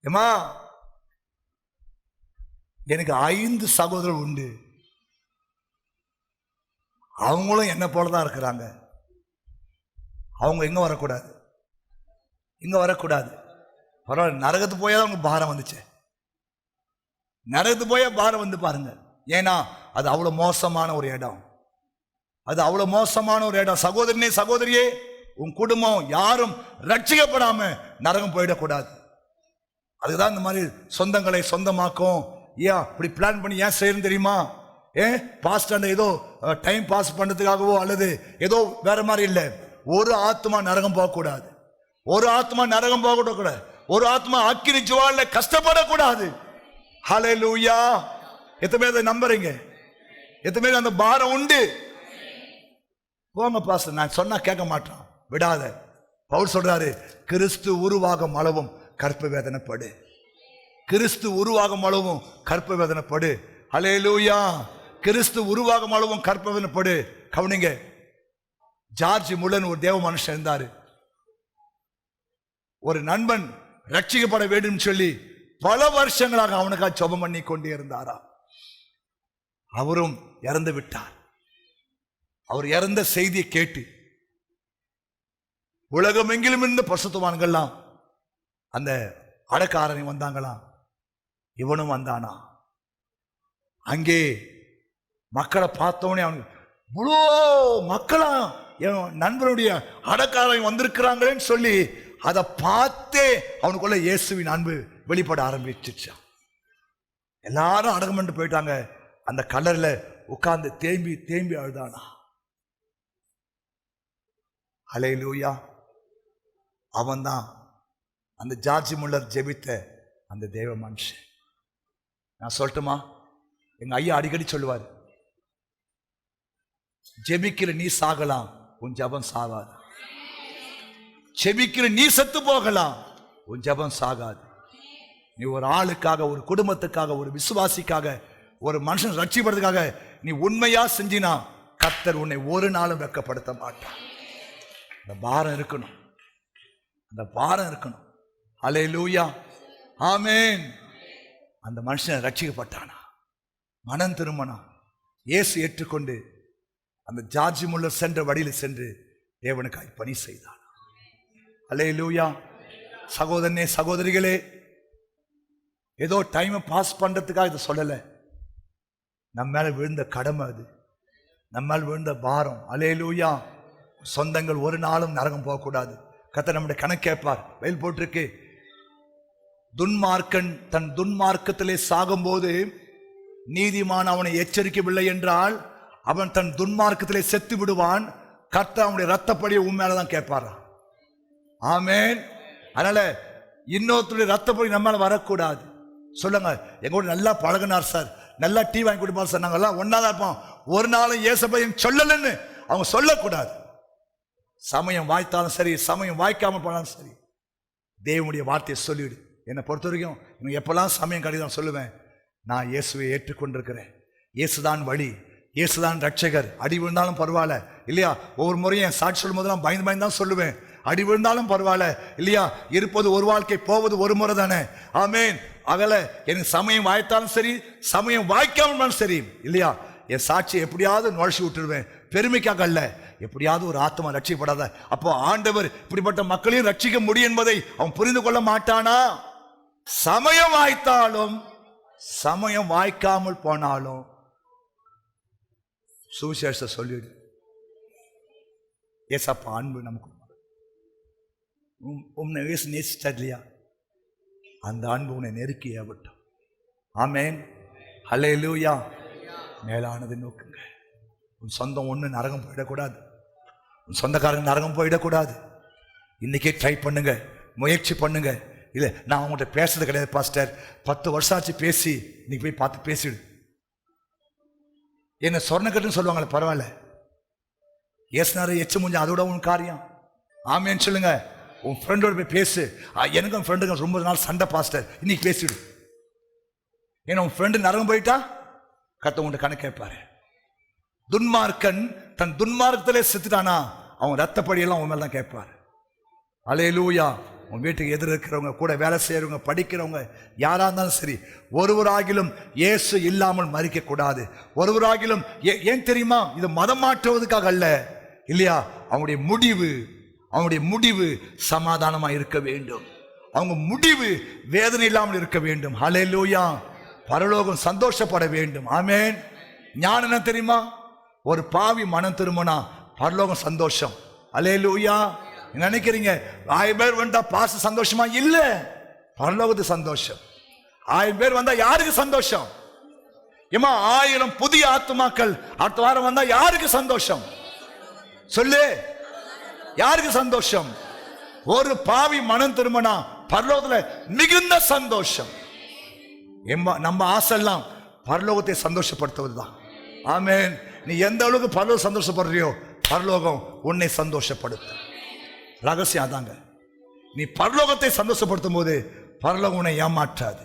ஏமா, எனக்கு 5 சகோதரர் உண்டு. அவங்களும் என்ன போலதான் இருக்கிறாங்க. அவங்க இங்க வரக்கூடாது, இங்க வரக்கூடாது. பரவாயில்ல, நரகத்து போயா அவங்க பாரம் வந்துச்சு. நரகத்து போயா பாரம் வந்து பாருங்க. ஏன்னா அது அவ்வளவு மோசமான ஒரு இடம். அது அவ்வளவு மோசமான ஒரு இடம். சகோதரனே சகோதரியே, உன் குடும்பம் யாரும் ரட்சிக்கப்படாம நரகம் போயிடக்கூடாது. அதுதான் இந்த மாதிரி சொந்தங்களை சொந்தமாக்கும். ஏன் இப்படி பிளான் பண்ணி ஏன் செய்யணும் தெரியுமா? பாஸ்ட் ஏதோ டைம் பாஸ் பண்ணதுக்காகவோ அல்லது ஏதோ வேற மாதிரி இல்லை. ஒரு ஆத்மா நரகம் போகக்கூடாது, ஒரு ஆத்மா நரகம் போகக்கூடாது, ஒரு ஆத்மா அக்கினி ஜுவால்ல கஷ்டப்படக்கூடாது. ஹல்லேலூயா. எத்தனை பேர் அதை நம்புறீங்க? எத்தனை பேர் அந்த பாரம் உண்டு? போங்க பாஸ்டர், நான் சொன்னா கேட்க மாட்டான், விடாத. பவுல் சொல்றாரு, கிறிஸ்து உருவாகும் அளவும் கற்ப வேதனைப்படு. கிறிஸ்து உருவாகும் அளவும் கற்ப வேதனைப்படு. ஹல்லேலூயா. கிறிஸ்து உருவாகும் அளவும் கற்ப வேதனைப்படு. கவனிங்க, ஜார்ஜ் முல்லன் ஒரு தேவ மனுஷன் இருந்தாரு. ஒரு நண்பன் ரட்சிக்கப்பட வேண்டும் சொல்லி பல வருஷங்களாக அவனுக்காக ஜெபம் பண்ணி கொண்டே இருந்தாரா. அவரும் இறந்து விட்டார். அவர் இறந்த செய்தியை கேட்டு உலகம் எங்கிலும் இருந்த பரிசுத்தவான்கள்லாம் அந்த அடக்காரனை வந்தாங்களாம். இவனும் வந்தானா. அங்கே மக்களை பார்த்தோன்னே அவனுக்கு இவ்வளோ மக்களா என் நண்பனுடைய அடக்காரன் வந்திருக்கிறாங்களேன்னு சொல்லி அதை பார்த்தே அவனுக்குள்ள இயேசுவின் அன்பு வெளிப்பட ஆரம்பிச்சிருச்சான். எல்லாரும் அடக்கம் பண்ணிட்டு போயிட்டாங்க. அந்த கலர்ல உட்கார்ந்து தேம்பி தேம்பி அழுதானா. ஹல்லேலூயா. அவன்தான் அந்த ஜார்ஜ் முல்லர் ஜெபித்த அந்த தேவ மனுஷன். நான் சொல்லட்டுமா, எங்க ஐயா அடிக்கடி சொல்லுவார், ஜெபிக்கிற நீ சாகலாம், உன் ஜெபம் சாகாது. ஜெபிக்கிற நீ செத்து போகலாம், உன் ஜெபம் சாகாது. நீ ஒரு ஆளுக்காக, ஒரு குடும்பத்துக்காக, ஒரு விசுவாசிக்காக, ஒரு மனுஷன் ரட்சிப்படுறதுக்காக நீ உண்மையா செஞ்சினா கர்த்தர் உன்னை ஒரு நாளும் வெட்கப்படுத்த மாட்டார். அந்த பாரம் இருக்கணும், அந்த பாரம் இருக்கணும். ஹல்லேலூயா, ஆமென். அந்த மனுஷன் ரட்சிக்கப்பட்டானா, மனம் திரும்பினா, இயேசு ஏற்றுக்கொண்டு அந்த ஜார்ஜ் முல்லர் சென்ற வழியில் சென்று தேவனுக்காய் பணி செய்தான். ஹல்லேலூயா. சகோதரனே, சகோதரிகளே, ஏதோ டைமை பாஸ் பண்றதுக்காக இதை சொல்லலை. நம்ம மேல விழுந்த கடமை, அது நம்ம மேல விழுந்த பாரம். ஹல்லேலூயா. சொந்தங்கள் ஒரு நாளும் நரகம் போகக்கூடாது. கர்த்தர் நம்முடைய கணக்கு கேட்பார். வெயில் போட்டிருக்கு, துன்மார்க்கன் தன் துன்மார்க்கத்திலே சாகும்போது நீதிமான் அவனை எச்சரிக்கவில்லை என்றால் அவன் தன் துன்மார்க்கத்திலே செத்து விடுவான். கர்த்தர் அவனுடைய ரத்தப்படியை உன் மேலதான் கேட்பாரா. ஆமென். அதனால இன்னொருத்தருடைய ரத்தப்படி நம்ம மேல வரக்கூடாது. சொல்லுங்க, எங்களோட நல்லா பழகினார் சார், நல்லா டீ வாங்கி கொடுப்பார் சார், நாங்கள் எல்லாம் ஒன்னாதான் இருப்போம், ஒரு நாளும் இயேசுவையும் சொல்லலன்னு அவங்க சொல்லக்கூடாது. சமயம் வாய்த்தாலும் சரி, சமயம் வாய்க்காமல் போனாலும் சரி, தேவனுடைய வார்த்தையை சொல்லிவிடு. என்னை பொறுத்த வரைக்கும் எனக்கு எப்பெல்லாம் சமயம் கிடையாது சொல்லுவேன், நான் இயேசுவை ஏற்றுக்கொண்டிருக்கிறேன், இயேசுதான் வழி, இயேசுதான் ரட்சகர். அடி விழுந்தாலும் பரவாயில்ல இல்லையா. ஒவ்வொரு முறையும் என் சாட்சி சொல்லும் போதெல்லாம் பயந்து பயந்து தான் சொல்லுவேன். அடி விழுந்தாலும் பரவாயில்ல இல்லையா. இருப்பது ஒரு வாழ்க்கை, போவது ஒரு முறை தானே. ஆமென். அகல எனக்கு சமயம் வாய்த்தாலும் சரி, சமயம் வாய்க்காமலும் சரி இல்லையா, என் சாட்சியை எப்படியாவது நுழைச்சி விட்டுருவேன். பெருமைக்காக அல்ல, எப்படியாவது ஒரு ஆத்மா ரட்சிக்கப்படாத. அப்போ ஆண்டவர் இப்படிப்பட்ட மக்களையும் ரட்சிக்க முடியும் என்பதை அவன் புரிந்து கொள்ள மாட்டானா? சமயம் வாய்த்தாலும் சமயம் வாய்க்காமல் போனாலும் சுவிசேஷத்தை சொல்லிடு. ஏசப்பா அன்பு நமக்கு உன்னை நேசிச்சார் இல்லையா, அந்த அன்பு உன்னை நெருக்கி ஏவட்டும். ஆமென். ஹல்லேலூயா. மேலானது நோக்குங்க. உன் சொந்தம் ஒன்று நரகம் போயிடக்கூடாது, உன் சொந்தக்காரங்க நரகம் போயிடக்கூடாது. இன்னைக்கே ட்ரை பண்ணுங்க, முயற்சி பண்ணுங்க. இல்லை நான் அவங்கள்ட்ட பேசுறது கிடையாது பாஸ்டர், 10 வருஷம் ஆச்சு பேசி, இன்னைக்கு போய் பார்த்து பேசிடு. என்ன சொர்ணக்கட்டுன்னு சொல்லுவாங்களே, பரவாயில்ல, ஏசுனாரு எச்சு முடிஞ்ச அதோட உன் காரியம். ஆமேன்னு சொல்லுங்க. உன் ஃப்ரெண்டோட போய் பேசு. எனக்கும் ஃப்ரெண்டுங்க ரொம்ப நாள் சண்டை பாஸ்டர், இன்னைக்கு பேசிடு. ஏன்னா உன் ஃப்ரெண்டு நரகம் போயிட்டா கர்த்தர் உன்கிட்ட கணக்கு கேட்பாரு. துன்மார்க்கன் தன் துன்மார்க்கத்திலே செத்துட்டானா அவன் ரத்தப்படியெல்லாம் உன் மேல தான் கேட்பாரு. அல்லேலூயா. உன் வீட்டுக்கு எதிர இருக்கிறவங்க, கூட வேலை செய்யறவங்க, படிக்கிறவங்க, யாரா இருந்தாலும் சரி, ஒருவராகிலும் இயேசு இல்லாமல் மரிக்க கூடாது. ஒருவராகிலும் ஏன் தெரியுமா, இது மதம் மாற்றுவதற்காக அல்ல இல்லையா. அவங்களுடைய முடிவு சமாதானமா இருக்க வேண்டும். அவங்க முடிவு வேதனை இல்லாமல் இருக்க வேண்டும். ஹல்லேலூயா. பரலோகம் சந்தோஷப்பட வேண்டும். ஆமென். ஞானம் என்ன தெரியுமா, ஒரு பாவி மனம் திரும்பினா பரலோகம் சந்தோஷம். ஹல்லேலூயா. நினைக்கிறீங்க 1000 பேர் வந்தா பாச சந்தோஷமா? இல்ல, பரலோகத்து சந்தோஷம். 1000 பேர் வந்தா யாருக்கு சந்தோஷம்? ஏமா 1000 புதிய ஆத்துமாக்கள் அடுத்த வாரம் வந்தா யாருக்கு சந்தோஷம்? சொல்லு, யாருக்கு சந்தோஷம்? ஒரு பாவி மனம் திரும்பினா பரலோகத்துல மிகுந்த சந்தோஷம். நம்ம ஆசைலாம் பரலோகத்தை சந்தோஷப்படுத்துவதுதான். ஆமென். நீ எந்த அளவுக்கு பரலோகம் சந்தோஷப்படுறியோ பரலோகம் உன்னை சந்தோஷப்படுத்தும். ரகசியம் அதாங்க. நீ பரலோகத்தை சந்தோஷப்படுத்தும் போது பரலோகம் உன்னை ஏமாற்றாது.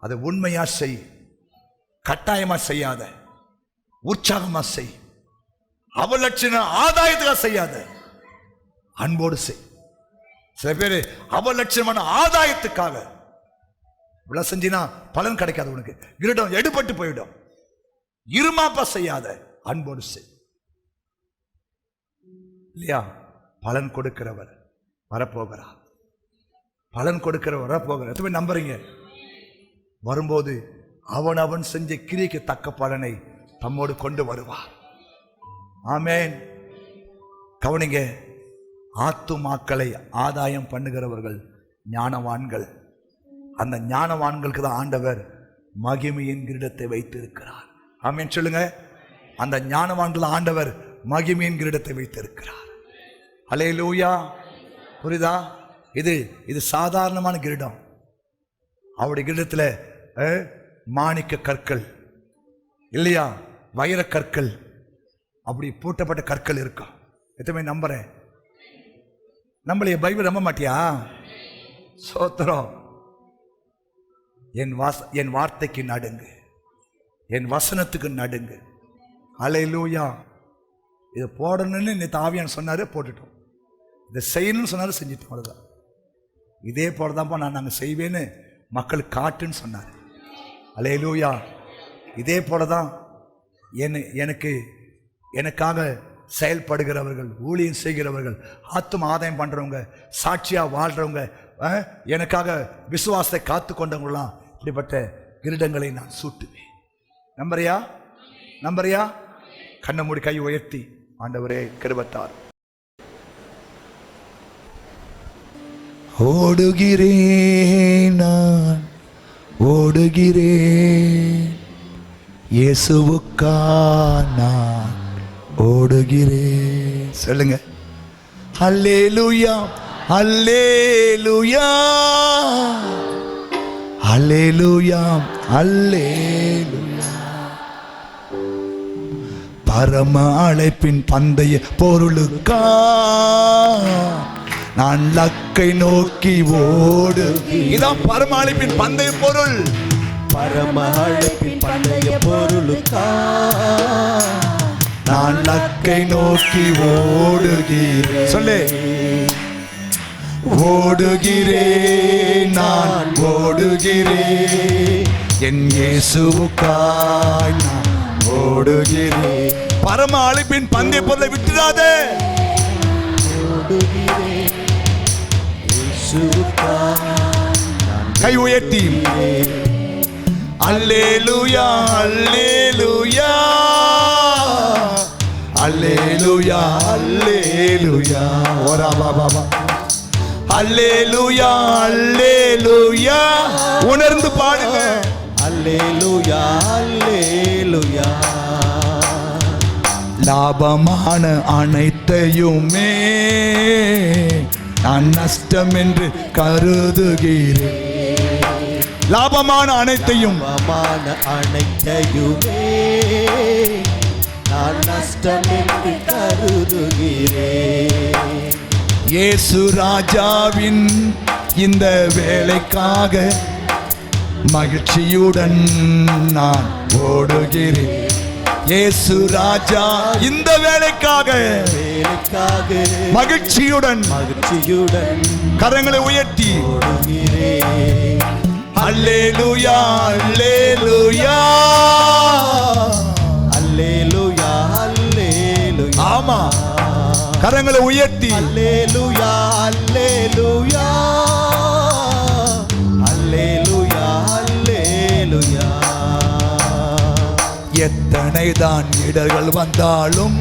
அதை உண்மையா செய், கட்டாயமா செய்யாத, உற்சாகமா செய், அவலட்சண ஆதாயத்துக்காக செய்யாத, அன்போடு செய். சில பேர் அவலட்சணமான ஆதாயத்துக்காக இவ்வளவு செஞ்சினா பலன் கிடைக்காது, உனக்கு கிரீடம் எடுபட்டு போயிடும். இருமாப்பா செய்யாத, அன்போடு செய் இல்லையா. பலன் கொடுக்கிறவர் வரப்போகிறார், பலன் கொடுக்கிறவர் வரப்போகிறார். எத்தனை நம்புறீங்க? வரும்போது அவன் செஞ்ச கிரியைக்கு தக்க பலனை தம்மோடு கொண்டு வருவார். ஆமென். கவனிங்க, ஆத்துமாக்களை ஆதாயம் பண்ணுகிறவர்கள் ஞானவான்கள். அந்த ஞானவான்களுக்கு தான் ஆண்டவர் மகிமையின் கிரீடத்தை வைத்து இருக்கிறார். ஆமென் சொல்லுங்க. அந்த ஞானவான்கள் ஆண்டவர் மகிமையின் கிரீடத்தை வைத்திருக்கிறார். அல்லேலூயா. புரியுதா? இது சாதாரணமான கிரீடம். அவருடைய கிரீடத்தில் மாணிக்க கற்கள் இல்லையா, வைர கற்கள், அப்படி பூட்டப்பட்ட கற்கள் இருக்கும். எத்தனை நம்புறேன்? நம்மளைய பைபிள் நம்ப மாட்டியா? சோத்திரம். என் வார்த்தைக்கு நடுங்கு, என் வசனத்துக்கு நடுங்கு. அல்லேலூயா. இதை போடணும்னு நேற்று ஆவியான் சொன்னாரு, போட்டுட்டோம். இதை செய்யணும்னு சொன்னாரு, செஞ்சுட்டோம். அவ்வளோதான். இதே போலதான்ப்பா நாங்கள் செய்வேன்னு மக்களுக்கு காட்டுன்னு சொன்னார். அல்லேலூயா. இதே போல தான் எனக்காக செயல்படுகிறவர்கள், ஊழியம் செய்கிறவர்கள், ஆத்தும ஆதாயம் பண்ணுறவங்க, சாட்சியாக வாழ்கிறவங்க, எனக்காக விசுவாசத்தை காத்து கொண்டவங்களாம் இப்படிப்பட்ட கிரீடங்களை நான் சூட்டுவேன். நம்புறியா? கண்ணை மூடி கை உயர்த்தி ஆண்டவரே கிருபைத்தார். ஓடுகிறேன், நான் ஓடுகிறேன், இயேசுவுக்கா நான் ஓடுகிறேன். சொல்லுங்க. அல்லேலூயா, அல்லேலூயா, அல்லேலூயா, அல்லேலூயா. பரம அழைப்பின் பந்தய பொருளுக்கா நான் லக்கை நோக்கி ஓடு. இதான் பரம அழைப்பின் பந்தய பொருள். பரம அழைப்பின் பந்தய பொருளுக்கா நான் லக்கை நோக்கி ஓடுகிறேன். சொல்லு. ஓடுகிறேன், நான் ஓடுகிறேன், என் இயேசுவுக்காய் நான் ஓடுகிறேன். பரம அழைப்பின் பந்தய பொருளை விட்டுடாதே. கை உயர்த்தி அல்லேலூயா, அல்லேலூயா, அல்லேலூயா, அல்லேலூயா. ஓரா பாபா. அல்லேலூயா, அல்லேலூயா. உணர்ந்து பாடுங்க. அல்லேலூயா, அல்லேலூயா. லாபமான அனைத்தையுமே நான் நஷ்டம் என்று கருதுகிறேன். லாபமான அனைத்தையும் நான் நஷ்டம் என்று கருதுகிறேன். இயேசு ராஜாவின் இந்த வேலைக்காக மகிழ்ச்சியுடன் நான் ஓடுகிறேன். இயேசு ராஜா இந்த வேலைக்காக மகிழ்ச்சியுடன் கரங்களை உயர்த்தி ஓடுகிறேன். அல்லேலூயா, அல்லேலூயா, அல்லேலூயா, அல்லேலூயா. ஆமா, கரங்களை உயர்த்தி அல்லேலூயா, அல்லேலூயா, அல்லேலூயா, அல்லேலூயா. எத்தனை தான் இடர்கள் வந்தாலும்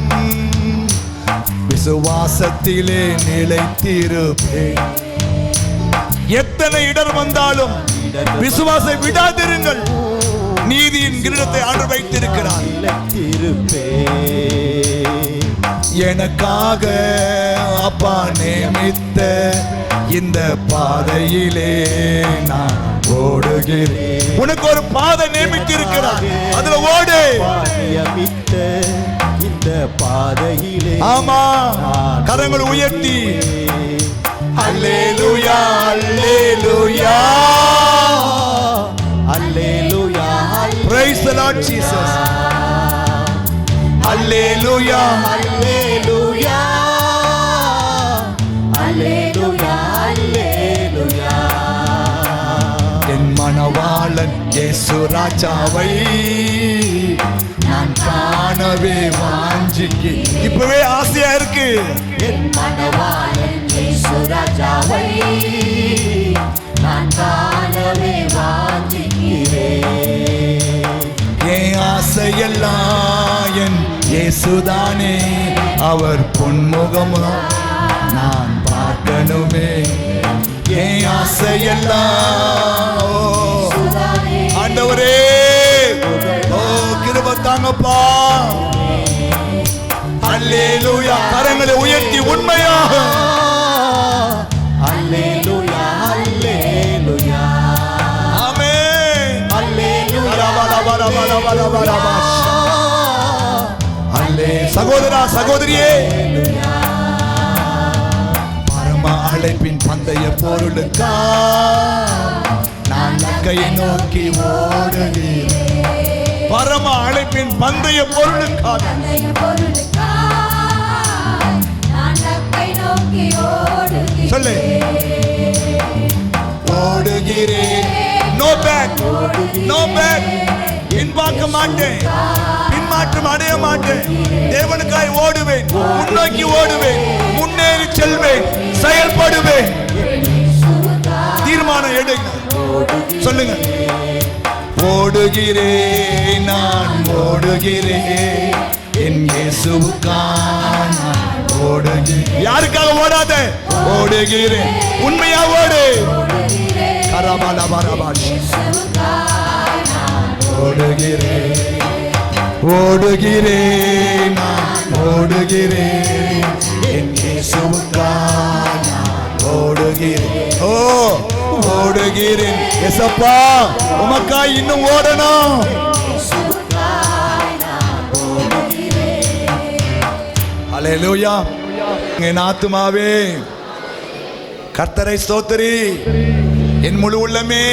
விசுவாசத்திலே நிலைத்திருப்பேன். எத்தனை இடர் வந்தாலும் விசுவாசத்தை விடாதிருங்கள். நீதியின் கிரீடத்தை ஆண்டு வைத்திருக்கிறார். எனக்காக அப்பா நியமித்த இந்த பாதையிலே நான் ஓடுகிறேன். உனக்கு ஒரு பாதை நியமித்திருக்கிறார், அதுல ஓடு. நியமித்த இந்த பாதையிலே ஆமா, கரங்களை உயர்த்தி அல்லேலூயா, அல்லேலூயா, அல்லேலூயா. Praise the Lord Jesus. அல்லேலூயா, அல்லேலூயா, அல்லேலூயா, அல்லேலூயா. என் மணவாளன் இயேசு ராஜாவை நான் காணவே வாஞ்சிக்கு. இப்பவே ஆசையா இருக்கு. என் மணவாளன் இயேசு ராஜாவை நான் காணவே வாஞ்சிக்கிறேன். என் ஆசையெல்லாம் என் இயேசுதானே, அவர் பொன்முகமா நான் பார்க்கணுமே. என் ஆசையெல்லாம் ஆண்டவரே, ஓ கிருபை தாங்கப்பா. அல்லேலூயா. கரங்களை உயர்த்தி உண்மையாக அல்லேலூயா அல்லேலூயா ஆமென். அல்லேலூயா சகோதரா சகோதரியே, பரம அழைப்பின் பந்தய பொருளுக்கா நான் கையை நோக்கி ஓடுகிறேன். பரம அழைப்பின் பந்தய பொருளுக்காக சொல்லு, ஓடுகிறேன். No back, no back. பின்பாக்க மாட்டேன், பின்மாற்றம் அடைய மாட்டேன். தேவனுக்காய் ஓடுவேன், முன்னோக்கி ஓடுவேன், முன்னேறி செல்வேன், செயல்படுவேன். தீர்மானம் எடுங்க, சொல்லுங்க. ஓடுகிறேன், நான் ஓடுகிறேன், என் இயேசுவுக்காக நான் ஓடுகிறேன். யாருக்காக ஓடாத? ஓடுகிறேன், உண்மையா ஓடு. ஓடுகிறேன், ஓடுகிறேன், நான் ஓடுகிறேன், என் இயேசுவுக்காக நான் ஓடுகிறேன். ஓ ஓடுகிறேன் எசப்பா, உமக்காய் இன்னும் ஓடணும். அல்லேலூயா. என் ஆத்துமாவே கர்த்தரை ஸ்தோத்திரி, என் முழு உள்ளமே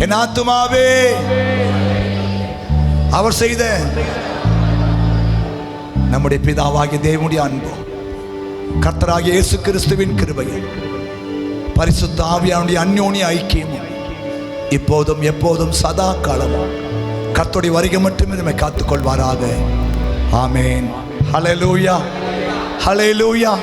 என் ஆத்துமாவே அவர் செய்த நம்முடைய பிதாவாகிய தேவனுடைய அன்பு, கர்த்தராகிய இயேசு கிறிஸ்துவின் கிருபையும், பரிசுத்த ஆவியானுடைய அந்யோன்ய ஐக்கியமும் இப்போதும் எப்போதும் சதா காலமும் கர்த்தருடைய வருகை மட்டுமே நம்மை காத்துக்கொள்வாராக. ஆமென். ஹல்லேலூயா, ஹல்லேலூயா.